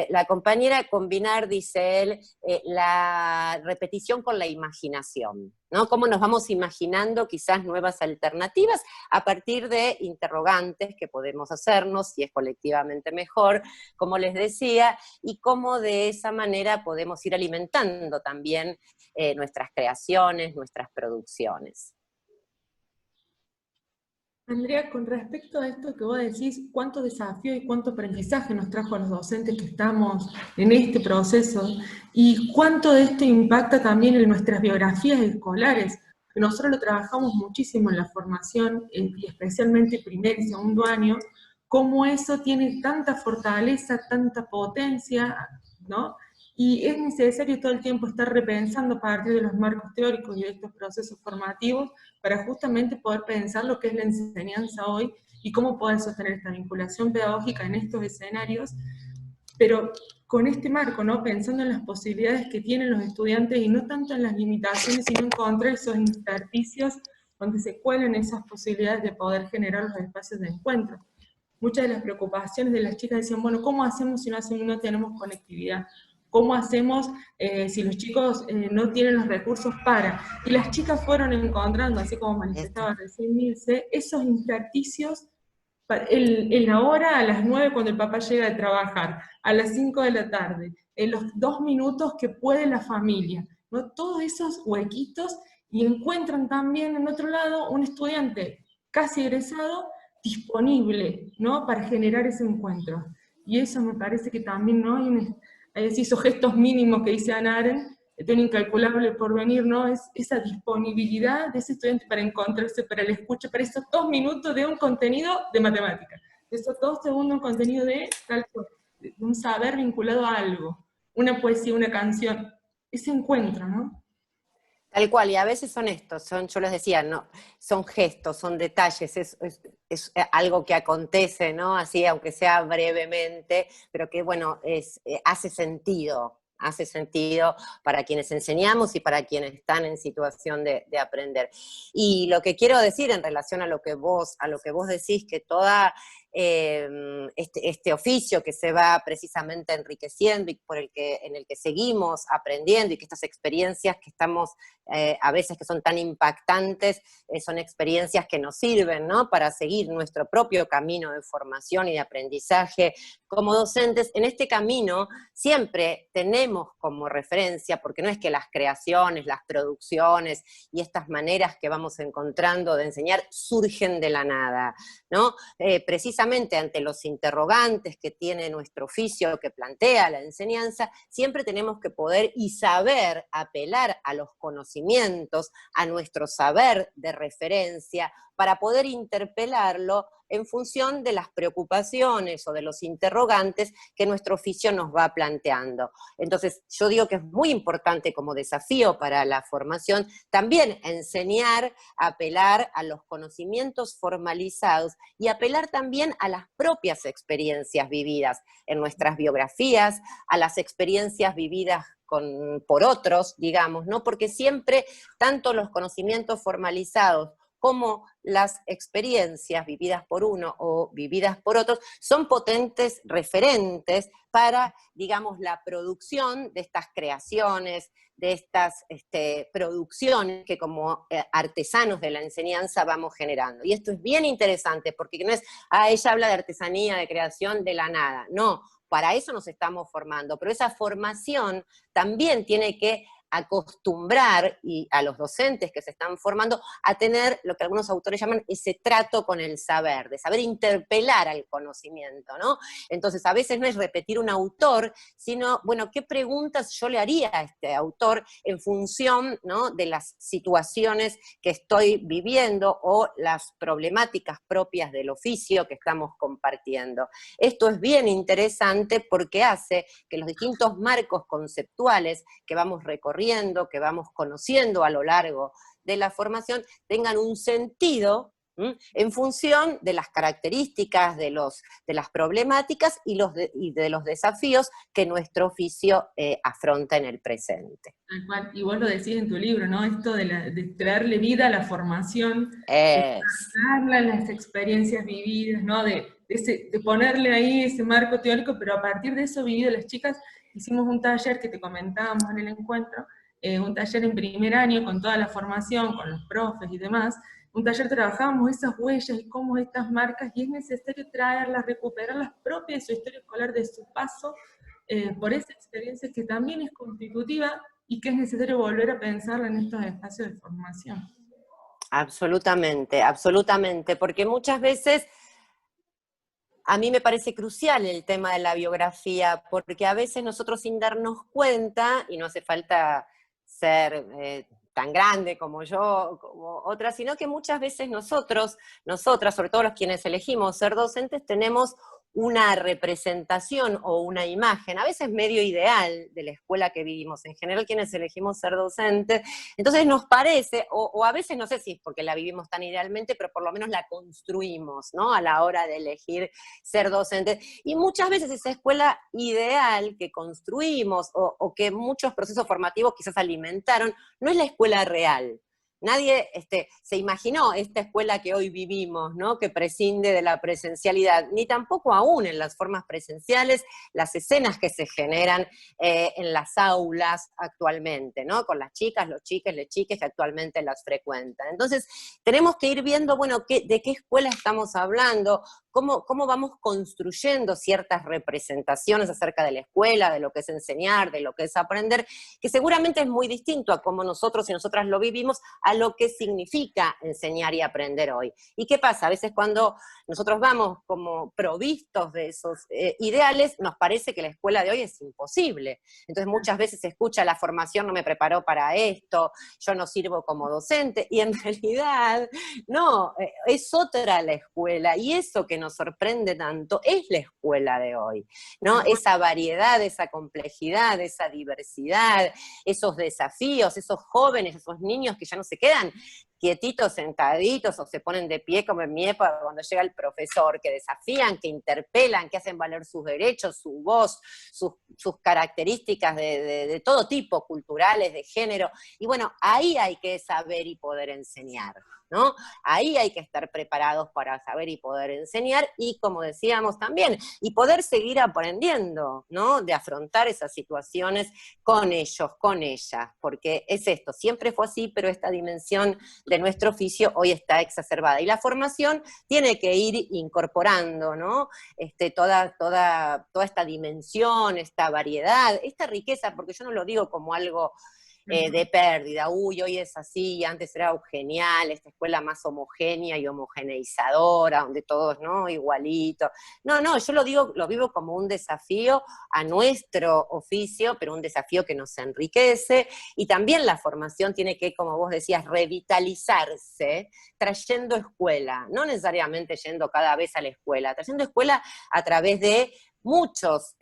la compañera, combinar, dice él, la repetición con la imaginación, ¿no? Cómo nos vamos imaginando quizás nuevas alternativas a partir de interrogantes que podemos hacernos, si es colectivamente mejor, como les decía, y cómo de esa manera podemos ir alimentando también nuestras creaciones, nuestras producciones. Andrea, con respecto a esto que vos decís, cuánto desafío y cuánto aprendizaje nos trajo a los docentes que estamos en este proceso, y cuánto de esto impacta también en nuestras biografías escolares, que nosotros lo trabajamos muchísimo en la formación, y especialmente primer y segundo año, cómo eso tiene tanta fortaleza, tanta potencia, ¿no? Y es necesario todo el tiempo estar repensando a partir de los marcos teóricos y de estos procesos formativos para justamente poder pensar lo que es la enseñanza hoy y cómo poder sostener esta vinculación pedagógica en estos escenarios, pero con este marco, ¿no?, pensando en las posibilidades que tienen los estudiantes y no tanto en las limitaciones, sino encontrar esos intersticios donde se cuelen esas posibilidades de poder generar los espacios de encuentro. Muchas de las preocupaciones de las chicas decían, bueno, ¿cómo hacemos si no tenemos conectividad? ¿Cómo hacemos si los chicos no tienen los recursos para? Y las chicas fueron encontrando, así como manifestaba recién Mirce, esos intersticios en la hora, a las 9 cuando el papá llega de trabajar, a las 5 de la tarde, en los 2 minutos que puede la familia, ¿no? Todos esos huequitos, y encuentran también en otro lado un estudiante casi egresado disponible, ¿no?, para generar ese encuentro. Y eso me parece que también, ¿no?, hay esos gestos mínimos que dice Hannah Arendt, un incalculable porvenir, ¿no? Es esa disponibilidad de ese estudiante para encontrarse, para el escucha, para esos 2 minutos de un contenido de matemática, de esos 2 segundos de un contenido de un saber vinculado a algo, una poesía, una canción, ese encuentro, ¿no? Tal cual, y a veces son estos, yo les decía, no, son gestos, son detalles, es algo que acontece, ¿no? Así, aunque sea brevemente, pero que, bueno, hace sentido, hace sentido para quienes enseñamos y para quienes están en situación de aprender. Y lo que quiero decir en relación a lo que vos decís, que toda este oficio que se va precisamente enriqueciendo y en el que seguimos aprendiendo, y que estas experiencias que estamos a veces que son tan impactantes, son experiencias que nos sirven, ¿no?, para seguir nuestro propio camino de formación y de aprendizaje como docentes. En este camino siempre tenemos como referencia, porque no es que las creaciones, las producciones y estas maneras que vamos encontrando de enseñar surgen de la nada, ¿no? Precisamente ante los interrogantes que tiene nuestro oficio, que plantea la enseñanza, siempre tenemos que poder y saber apelar a los conocimientos, a nuestro saber de referencia, para poder interpelarlo en función de las preocupaciones o de los interrogantes que nuestro oficio nos va planteando. Entonces, yo digo que es muy importante como desafío para la formación también enseñar, apelar a los conocimientos formalizados y apelar también a las propias experiencias vividas en nuestras biografías, a las experiencias vividas por otros, digamos, ¿no? Porque siempre, tanto los conocimientos formalizados como las experiencias vividas por uno o vividas por otros son potentes referentes para, digamos, la producción de estas creaciones, de estas producciones que como artesanos de la enseñanza vamos generando. Y esto es bien interesante, porque no es, ella habla de artesanía, de creación de la nada. No, para eso nos estamos formando, pero esa formación también tiene que acostumbrar a los docentes que se están formando a tener lo que algunos autores llaman ese trato con el saber, de saber interpelar al conocimiento, ¿no? Entonces, a veces no es repetir un autor, sino, bueno, ¿qué preguntas yo le haría a este autor en función, ¿no?, de las situaciones que estoy viviendo o las problemáticas propias del oficio que estamos compartiendo? Esto es bien interesante porque hace que los distintos marcos conceptuales que vamos recorriendo, que vamos conociendo a lo largo de la formación, tengan un sentido en función de las características, de las problemáticas y de los desafíos que nuestro oficio afronta en el presente. Y vos lo decís en tu libro, ¿no? Esto de traerle vida a la formación, de darle las experiencias vividas, ¿no? De ponerle ahí ese marco teórico, pero a partir de eso vivido las chicas. Hicimos un taller que te comentábamos en el encuentro, un taller en primer año con toda la formación, con los profes y demás. Un taller trabajábamos esas huellas y cómo estas marcas, y es necesario traerlas, recuperarlas propias de su historia escolar, de su paso por esa experiencia que también es constitutiva y que es necesario volver a pensarla en estos espacios de formación. Absolutamente, absolutamente, porque muchas veces a mí me parece crucial el tema de la biografía, porque a veces nosotros sin darnos cuenta, y no hace falta ser tan grande como yo, como otras, sino que muchas veces nosotras, sobre todo los quienes elegimos ser docentes, tenemos una representación o una imagen, a veces medio ideal, de la escuela que vivimos, en general quienes elegimos ser docentes. Entonces nos parece, o a veces no sé si es porque la vivimos tan idealmente, pero por lo menos la construimos, ¿no?, a la hora de elegir ser docentes. Y muchas veces esa escuela ideal que construimos, o que muchos procesos formativos quizás alimentaron, no es la escuela real. Nadie se imaginó esta escuela que hoy vivimos, ¿no?, que prescinde de la presencialidad, ni tampoco aún en las formas presenciales, las escenas que se generan en las aulas actualmente, ¿no?, con las chicas, los chiques, las chiques que actualmente las frecuentan. Entonces, tenemos que ir viendo, bueno, de qué escuela estamos hablando, cómo vamos construyendo ciertas representaciones acerca de la escuela, de lo que es enseñar, de lo que es aprender, que seguramente es muy distinto a cómo nosotros y nosotras lo vivimos, a lo que significa enseñar y aprender hoy. ¿Y qué pasa? A veces cuando nosotros vamos como provistos de esos ideales, nos parece que la escuela de hoy es imposible. Entonces muchas veces se escucha, la formación no me preparó para esto, yo no sirvo como docente, y en realidad no, es otra la escuela, y eso que nos sorprende tanto es la escuela de hoy, ¿no? Esa variedad, esa complejidad, esa diversidad, esos desafíos, esos jóvenes, esos niños que ya no se quedan quietitos, sentaditos, o se ponen de pie como en mi época cuando llega el profesor, que desafían, que interpelan, que hacen valer sus derechos, su voz, sus características de todo tipo, culturales, de género. Y bueno, ahí hay que saber y poder enseñar, ¿no? Ahí hay que estar preparados para saber y poder enseñar, y como decíamos también, y poder seguir aprendiendo, ¿no? De afrontar esas situaciones con ellos, con ellas, porque es esto, siempre fue así, pero esta dimensión de nuestro oficio hoy está exacerbada, y la formación tiene que ir incorporando, ¿no? Toda esta dimensión, esta variedad, esta riqueza, porque yo no lo digo como algo de pérdida, uy, hoy es así, antes era genial, esta escuela más homogénea y homogeneizadora, donde todos, ¿no?, igualitos. No, yo lo vivo como un desafío a nuestro oficio, pero un desafío que nos enriquece, y también la formación tiene que, como vos decías, revitalizarse, trayendo escuela, no necesariamente yendo cada vez a la escuela, trayendo escuela a través de muchos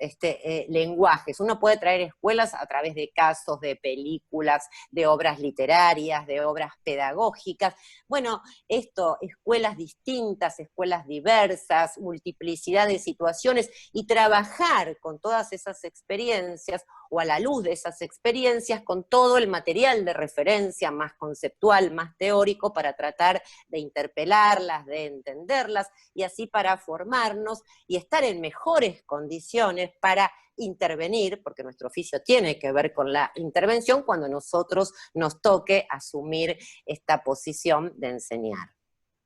lenguajes. Uno puede traer escuelas a través de casos, de películas, de obras literarias, de obras pedagógicas. Bueno, escuelas distintas, escuelas diversas, multiplicidad de situaciones, y trabajar con todas esas experiencias, o a la luz de esas experiencias, con todo el material de referencia más conceptual, más teórico, para tratar de interpelarlas, de entenderlas, y así para formarnos y estar en mejores condiciones para intervenir, porque nuestro oficio tiene que ver con la intervención cuando nosotros nos toque asumir esta posición de enseñar.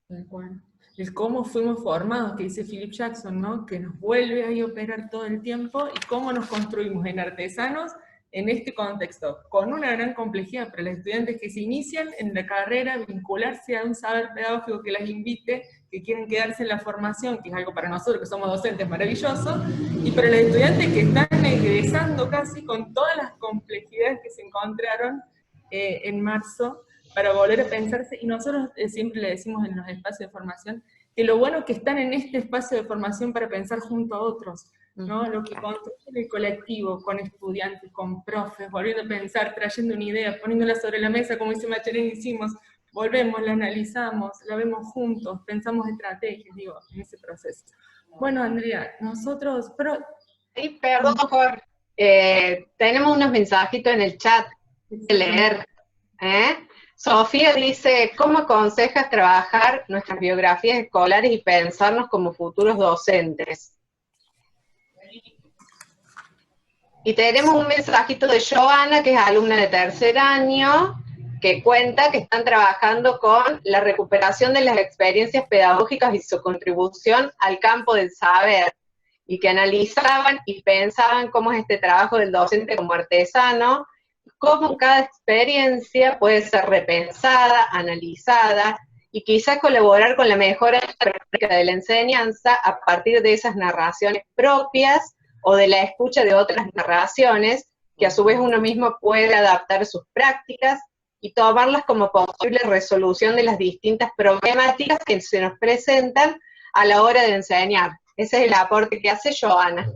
Bueno, el cómo fuimos formados, que dice Philip Jackson, ¿no? Que nos vuelve ahí a operar todo el tiempo, y cómo nos construimos en artesanos en este contexto, con una gran complejidad para los estudiantes que se inician en la carrera, vincularse a un saber pedagógico que las invite, que quieren quedarse en la formación, que es algo para nosotros que somos docentes maravilloso, y para los estudiantes que están egresando casi con todas las complejidades que se encontraron en marzo, para volver a pensarse. Y nosotros siempre le decimos en los espacios de formación, que lo bueno que están en este espacio de formación para pensar junto a otros, ¿no? Lo que construyen el colectivo, con estudiantes, con profes, volviendo a pensar, trayendo una idea, poniéndola sobre la mesa, como dice Machelén, hicimos, volvemos, la analizamos, la vemos juntos, pensamos estrategias, digo, en ese proceso. Bueno, Andrea, nosotros, pero... Sí, perdón, Jorge. Tenemos unos mensajitos en el chat que leer. Sofía dice, ¿cómo aconsejas trabajar nuestras biografías escolares y pensarnos como futuros docentes? Y tenemos un mensajito de Joana, que es alumna de tercer año, que cuenta que están trabajando con la recuperación de las experiencias pedagógicas y su contribución al campo del saber, y que analizaban y pensaban cómo es este trabajo del docente como artesano, cómo cada experiencia puede ser repensada, analizada, y quizás colaborar con la mejora de la enseñanza a partir de esas narraciones propias o de la escucha de otras narraciones, que a su vez uno mismo puede adaptar sus prácticas y tomarlas como posible resolución de las distintas problemáticas que se nos presentan a la hora de enseñar. Ese es el aporte que hace Joana.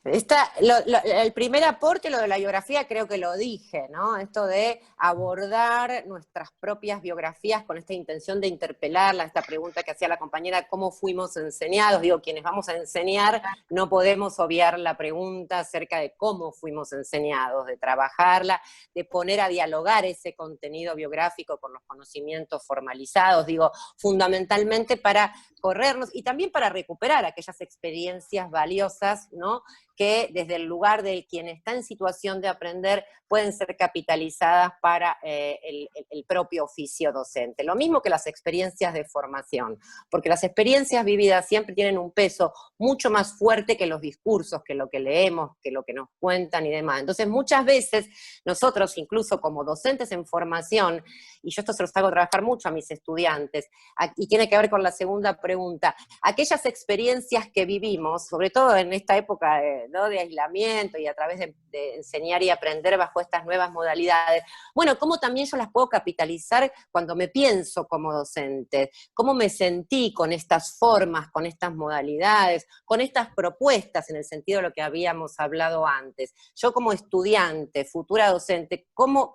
El primer aporte, lo de la biografía, creo que lo dije, ¿no? Esto de abordar nuestras propias biografías con esta intención de interpelarla, esta pregunta que hacía la compañera, ¿cómo fuimos enseñados? Digo, quienes vamos a enseñar no podemos obviar la pregunta acerca de cómo fuimos enseñados, de trabajarla, de poner a dialogar ese contenido biográfico con los conocimientos formalizados, digo, fundamentalmente para corrernos y también para recuperar aquellas experiencias valiosas, ¿no?, que desde el lugar de quien está en situación de aprender pueden ser capitalizadas para el propio oficio docente. Lo mismo que las experiencias de formación, porque las experiencias vividas siempre tienen un peso mucho más fuerte que los discursos, que lo que leemos, que lo que nos cuentan y demás. Entonces muchas veces nosotros, incluso como docentes en formación, y yo esto se los hago trabajar mucho a mis estudiantes, y tiene que ver con la segunda pregunta, aquellas experiencias que vivimos, sobre todo en esta época ¿no?, de aislamiento y a través de enseñar y aprender bajo estas nuevas modalidades, bueno, cómo también yo las puedo capitalizar cuando me pienso como docente, cómo me sentí con estas formas, con estas modalidades, con estas propuestas en el sentido de lo que habíamos hablado antes. Yo como estudiante, futura docente, cómo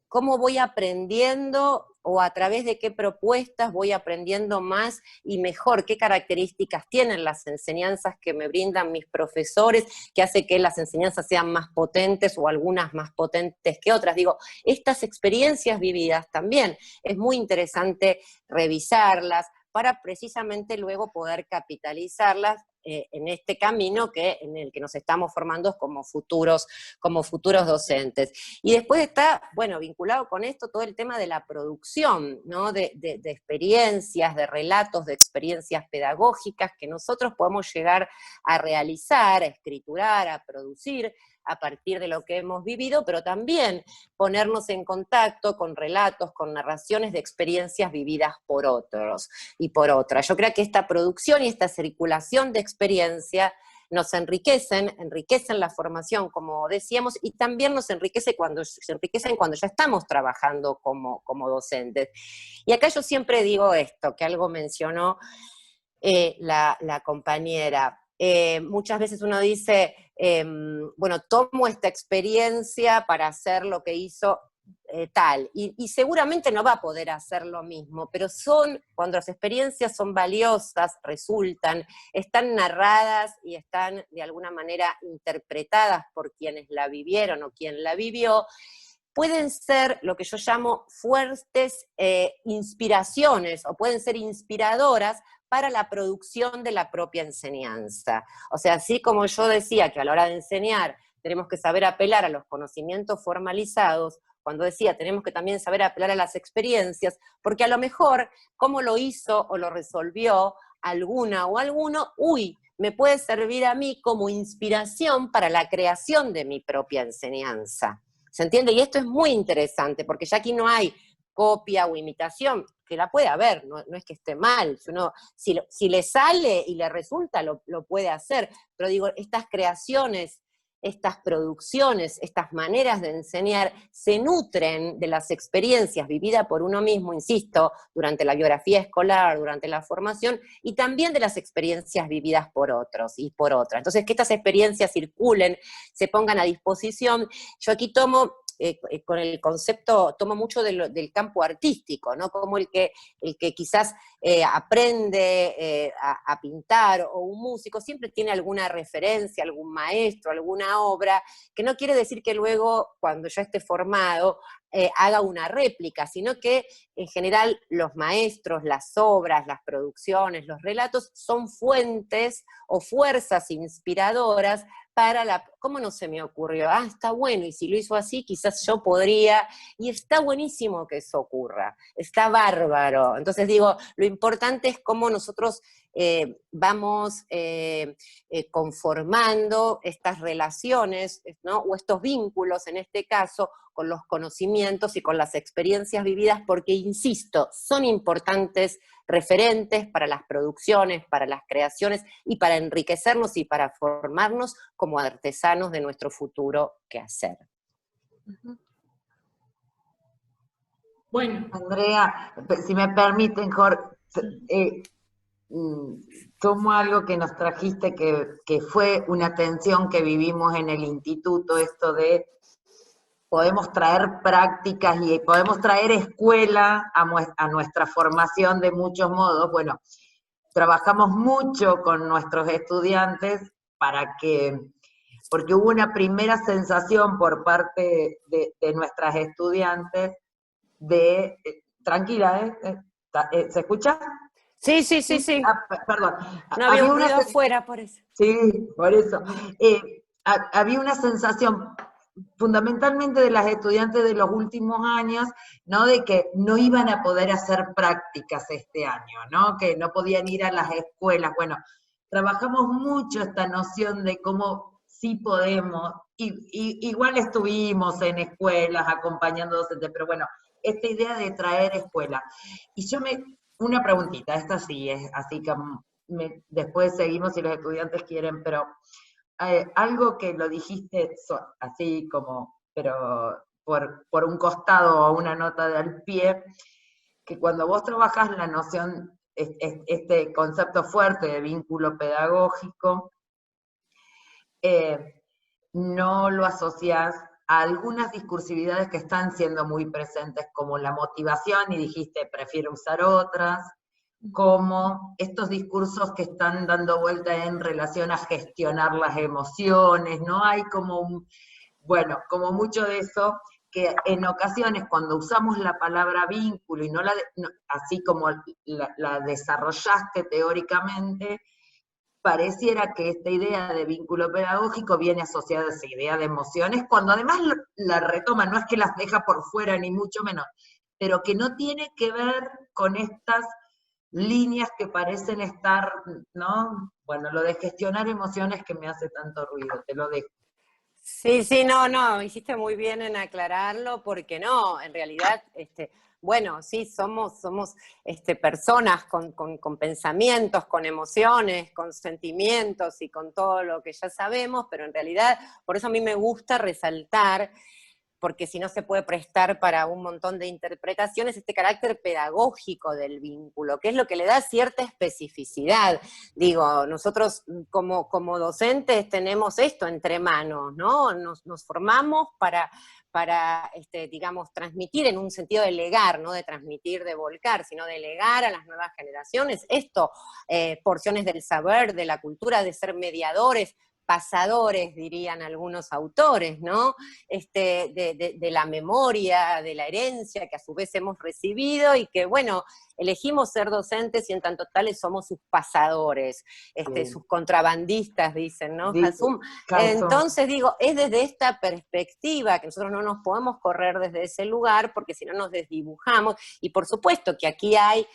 cómo voy aprendiendo o a través de qué propuestas voy aprendiendo más y mejor, qué características tienen las enseñanzas que me brindan mis profesores, que hace que las enseñanzas sean más potentes o algunas más potentes que otras. Digo, estas experiencias vividas también es muy interesante revisarlas para precisamente luego poder capitalizarlas en este camino en el que nos estamos formando como futuros docentes. Y después está, bueno, vinculado con esto todo el tema de la producción, ¿no? de experiencias, de relatos, de experiencias pedagógicas que nosotros podemos llegar a realizar, a escriturar, a producir a partir de lo que hemos vivido, pero también ponernos en contacto con relatos, con narraciones de experiencias vividas por otros y por otras. Yo creo que esta producción y esta circulación de experiencia nos enriquecen la formación, como decíamos, y también se enriquecen cuando ya estamos trabajando como docentes. Y acá yo siempre digo esto, que algo mencionó la compañera. Muchas veces uno dice, bueno, tomo esta experiencia para hacer lo que hizo tal, y seguramente no va a poder hacer lo mismo, pero cuando las experiencias son valiosas, están narradas y están de alguna manera interpretadas por quienes la vivieron o quien la vivió, pueden ser lo que yo llamo fuertes inspiraciones, o pueden ser inspiradoras para la producción de la propia enseñanza. O sea, así como yo decía que a la hora de enseñar tenemos que saber apelar a los conocimientos formalizados, cuando decía tenemos que también saber apelar a las experiencias, porque a lo mejor cómo lo hizo o lo resolvió alguna o alguno, me puede servir a mí como inspiración para la creación de mi propia enseñanza. ¿Se entiende? Y esto es muy interesante, porque ya aquí no hay copia o imitación, que la puede haber, no es que esté mal, si le sale y le resulta, lo puede hacer, pero digo, estas creaciones, estas producciones, estas maneras de enseñar, se nutren de las experiencias vividas por uno mismo, insisto, durante la biografía escolar, durante la formación, y también de las experiencias vividas por otros y por otras. Entonces, que estas experiencias circulen, se pongan a disposición. Yo aquí con el concepto, tomo mucho del campo artístico, ¿no? Como el que quizás aprende a pintar, o un músico, siempre tiene alguna referencia, algún maestro, alguna obra, que no quiere decir que luego, cuando ya esté formado, haga una réplica, sino que en general los maestros, las obras, las producciones, los relatos son fuentes o fuerzas inspiradoras para ¿cómo no se me ocurrió? Está bueno, y si lo hizo así, quizás yo podría, y está buenísimo que eso ocurra, está bárbaro. Entonces digo, lo importante es cómo nosotros vamos conformando estas relaciones, ¿no? O estos vínculos, en este caso, con los conocimientos y con las experiencias vividas, porque, insisto, son importantes referentes para las producciones, para las creaciones, y para enriquecernos y para formarnos como artesanos de nuestro futuro quehacer. Bueno. Andrea, si me permiten, Jorge, tomo algo que nos trajiste, que fue una tensión que vivimos en el instituto, esto de podemos traer prácticas y podemos traer escuela a nuestra formación de muchos modos. Bueno, trabajamos mucho con nuestros estudiantes porque hubo una primera sensación por parte de nuestras estudiantes de, tranquila, ¿se escucha? Sí. Perdón. No había un ruido afuera, por eso. Sí, por eso. Había una sensación fundamentalmente de las estudiantes de los últimos años, ¿no? De que no iban a poder hacer prácticas este año, ¿no? Que no podían ir a las escuelas. Bueno, trabajamos mucho esta noción de cómo sí podemos, y igual estuvimos en escuelas acompañando docentes, pero bueno, esta idea de traer escuela. Y una preguntita, esta sí es, así que después seguimos si los estudiantes quieren, pero algo que lo dijiste así como, pero por un costado o una nota del pie, que cuando vos trabajás la noción, este concepto fuerte de vínculo pedagógico, no lo asociás a algunas discursividades que están siendo muy presentes, como la motivación, y dijiste, prefiero usar otras, como estos discursos que están dando vuelta en relación a gestionar las emociones, ¿no? Hay como, bueno, como mucho de eso, que en ocasiones cuando usamos la palabra vínculo y así como la desarrollaste teóricamente, pareciera que esta idea de vínculo pedagógico viene asociada a esa idea de emociones, cuando además la retoma, no es que las deja por fuera ni mucho menos, pero que no tiene que ver con estas líneas que parecen estar, ¿no? Bueno, lo de gestionar emociones que me hace tanto ruido, te lo dejo. Sí, sí, no, hiciste muy bien en aclararlo, porque no, en realidad, bueno, sí, somos personas con pensamientos, con emociones, con sentimientos y con todo lo que ya sabemos, pero en realidad, por eso a mí me gusta resaltar, porque si no se puede prestar para un montón de interpretaciones, este carácter pedagógico del vínculo, que es lo que le da cierta especificidad. Digo, nosotros como docentes tenemos esto entre manos, ¿no? Nos formamos para digamos, transmitir en un sentido de legar, no de transmitir, de volcar, sino de legar a las nuevas generaciones esto, porciones del saber, de la cultura, de ser mediadores, pasadores, dirían algunos autores, ¿no? De la memoria, de la herencia que a su vez hemos recibido y que, bueno, elegimos ser docentes y en tanto tales somos sus pasadores, sus contrabandistas, dicen, ¿no, Hasum? Entonces, digo, es desde esta perspectiva que nosotros no nos podemos correr desde ese lugar, porque si no nos desdibujamos, y por supuesto que aquí hay,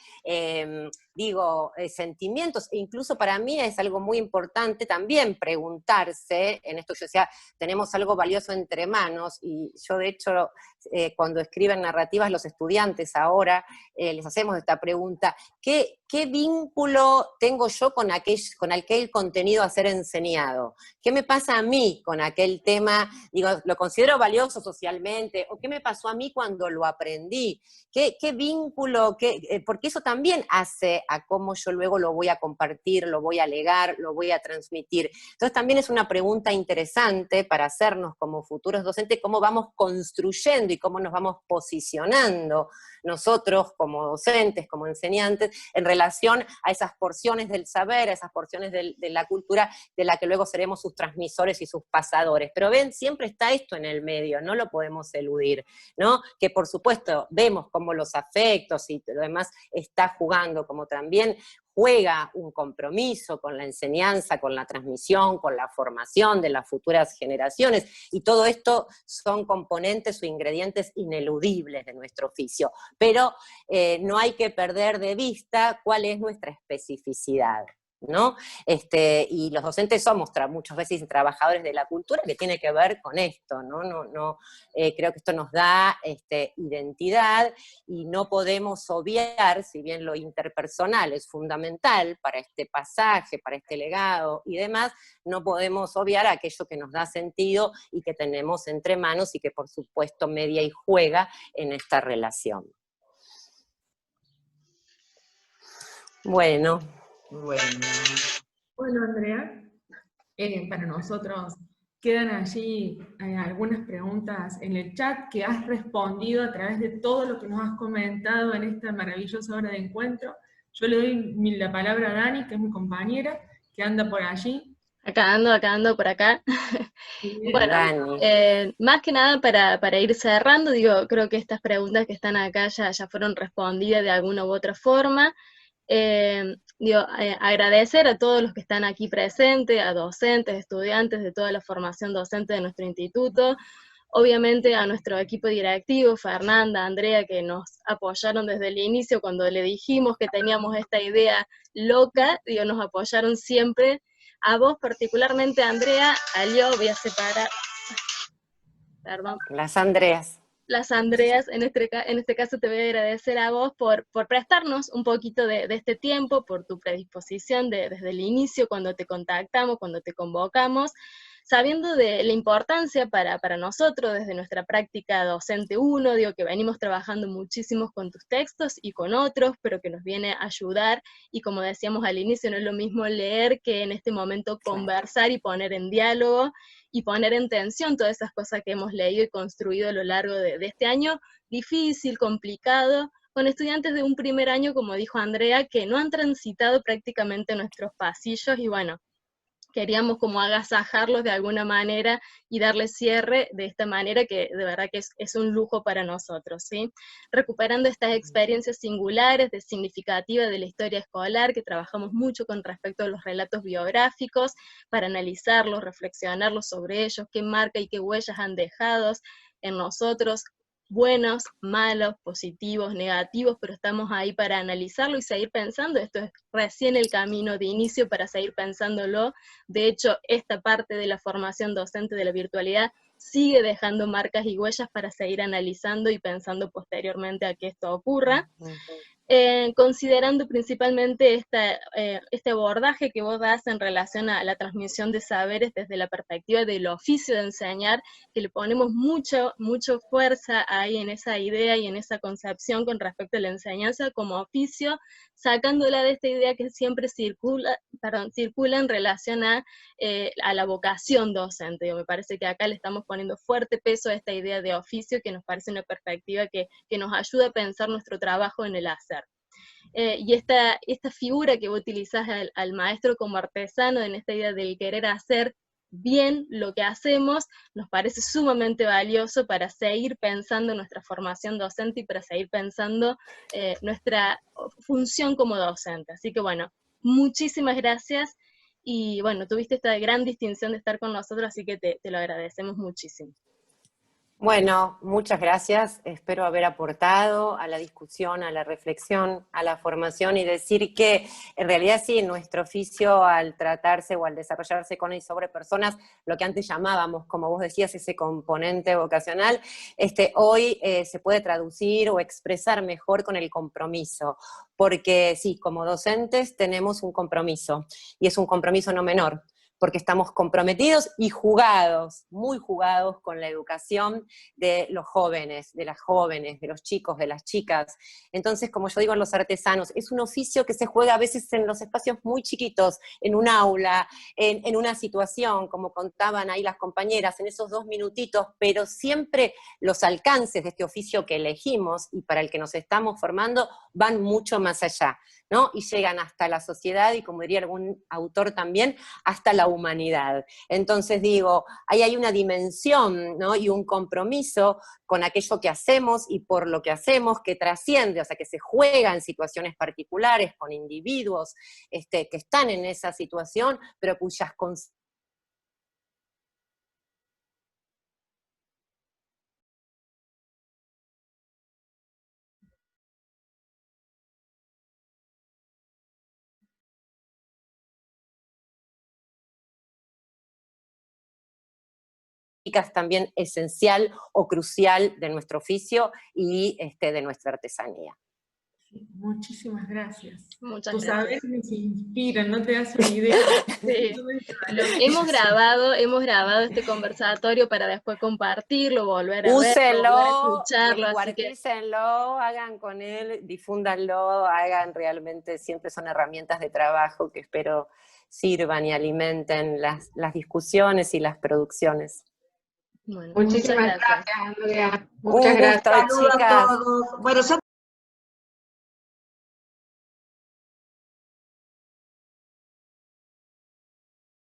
sentimientos, e incluso para mí es algo muy importante también preguntarse, en esto yo decía, tenemos algo valioso entre manos, y yo de hecho, cuando escriben narrativas los estudiantes ahora, les hacemos esta pregunta, ¿qué vínculo tengo yo con aquel contenido a ser enseñado? ¿Qué me pasa a mí con aquel tema? Digo, ¿lo considero valioso socialmente? ¿O qué me pasó a mí cuando lo aprendí? ¿Qué vínculo? Porque eso también hace a cómo yo luego lo voy a compartir, lo voy a legar, lo voy a transmitir. Entonces también es una pregunta interesante para hacernos como futuros docentes, cómo vamos construyendo y cómo nos vamos posicionando nosotros como docentes, como enseñantes, en relación a esas porciones del saber, a esas porciones de la cultura, de la que luego seremos sus transmisores y sus pasadores. Pero ven, siempre está esto en el medio, no lo podemos eludir, ¿no? Que por supuesto vemos cómo los afectos y lo demás está jugando, como también juega un compromiso con la enseñanza, con la transmisión, con la formación de las futuras generaciones, y todo esto son componentes o ingredientes ineludibles de nuestro oficio, pero no hay que perder de vista cuál es nuestra especificidad, ¿no? Y los docentes somos muchas veces trabajadores de la cultura, que tiene que ver con esto, ¿no? Creo que esto nos da identidad, y no podemos obviar, si bien lo interpersonal es fundamental para este pasaje, para este legado y demás, no podemos obviar aquello que nos da sentido y que tenemos entre manos y que por supuesto media y juega en esta relación. Bueno, Andrea, para nosotros quedan allí algunas preguntas en el chat que has respondido a través de todo lo que nos has comentado en esta maravillosa hora de encuentro. Yo le doy la palabra a Dani, que es mi compañera, que anda por allí. Acá ando por acá. Bueno, más que nada para ir cerrando, digo, creo que estas preguntas que están acá ya fueron respondidas de alguna u otra forma. Agradecer a todos los que están aquí presentes, a docentes, estudiantes de toda la formación docente de nuestro instituto, obviamente a nuestro equipo directivo, Fernanda, Andrea, que nos apoyaron desde el inicio cuando le dijimos que teníamos esta idea loca, nos apoyaron siempre. A vos particularmente, Andrea, voy a separar, perdón. Las Andreas. Las Andreas, en este caso te voy a agradecer a vos por prestarnos un poquito de este tiempo, por tu predisposición desde el inicio, cuando te contactamos, cuando te convocamos, sabiendo de la importancia para nosotros, desde nuestra práctica docente 1, que venimos trabajando muchísimo con tus textos y con otros, pero que nos viene a ayudar, y como decíamos al inicio, no es lo mismo leer que en este momento conversar y poner en diálogo, y poner en tensión todas esas cosas que hemos leído y construido a lo largo de este año difícil, complicado, con estudiantes de un primer año, como dijo Andrea, que no han transitado prácticamente nuestros pasillos, y bueno, queríamos como agasajarlos de alguna manera y darles cierre de esta manera que de verdad que es un lujo para nosotros, ¿sí? Recuperando estas experiencias singulares, significativas de la historia escolar, que trabajamos mucho con respecto a los relatos biográficos, para analizarlos, reflexionarlos sobre ellos, qué marca y qué huellas han dejado en nosotros, buenos, malos, positivos, negativos, pero estamos ahí para analizarlo y seguir pensando. Esto es recién el camino de inicio para seguir pensándolo. De hecho, esta parte de la formación docente de la virtualidad sigue dejando marcas y huellas para seguir analizando y pensando posteriormente a que esto ocurra. Considerando principalmente este abordaje que vos das en relación a la transmisión de saberes desde la perspectiva del oficio de enseñar, que le ponemos mucho fuerza ahí en esa idea y en esa concepción con respecto a la enseñanza como oficio, sacándola de esta idea que siempre circula en relación a la vocación docente. Me parece que acá le estamos poniendo fuerte peso a esta idea de oficio, que nos parece una perspectiva que nos ayuda a pensar nuestro trabajo en el hacer. Y esta figura que vos utilizás al maestro como artesano, en esta idea del querer hacer bien lo que hacemos, nos parece sumamente valioso para seguir pensando nuestra formación docente y para seguir pensando nuestra función como docente. Así que bueno, muchísimas gracias, y bueno, tuviste esta gran distinción de estar con nosotros, así que te lo agradecemos muchísimo. Bueno, muchas gracias. Espero haber aportado a la discusión, a la reflexión, a la formación, y decir que en realidad sí, nuestro oficio, al tratarse o al desarrollarse con y sobre personas, lo que antes llamábamos, como vos decías, ese componente vocacional, hoy se puede traducir o expresar mejor con el compromiso, porque sí, como docentes tenemos un compromiso, y es un compromiso no menor, porque estamos comprometidos y jugados, muy jugados con la educación de los jóvenes, de las jóvenes, de los chicos, de las chicas. Entonces, como yo digo en los artesanos, es un oficio que se juega a veces en los espacios muy chiquitos, en un aula, en una situación, como contaban ahí las compañeras, en esos 2 minutitos, pero siempre los alcances de este oficio que elegimos y para el que nos estamos formando van mucho más allá, ¿no? Y llegan hasta la sociedad y, como diría algún autor también, hasta la humanidad. Entonces digo, ahí hay una dimensión, ¿no? Y un compromiso con aquello que hacemos y por lo que hacemos, que trasciende, o sea, que se juega en situaciones particulares, con individuos que están en esa situación, pero cuyas consecuencias también esencial o crucial de nuestro oficio y de nuestra artesanía. Muchísimas gracias. Muchas Tus gracias. saberes nos inspiran, no te das una idea. Sí. Hemos grabado este conversatorio para después compartirlo, volver a Úsenlo, verlo, volver a escucharlo, así que descuartícenlo, hagan con él, difúndanlo, hagan realmente, siempre son herramientas de trabajo que espero sirvan y alimenten las discusiones y las producciones. bueno, Muchísimas muchas gracias. gracias, Andrea. Un Muchas gusto, gracias. Saludos a chicas. todos. Bueno, ya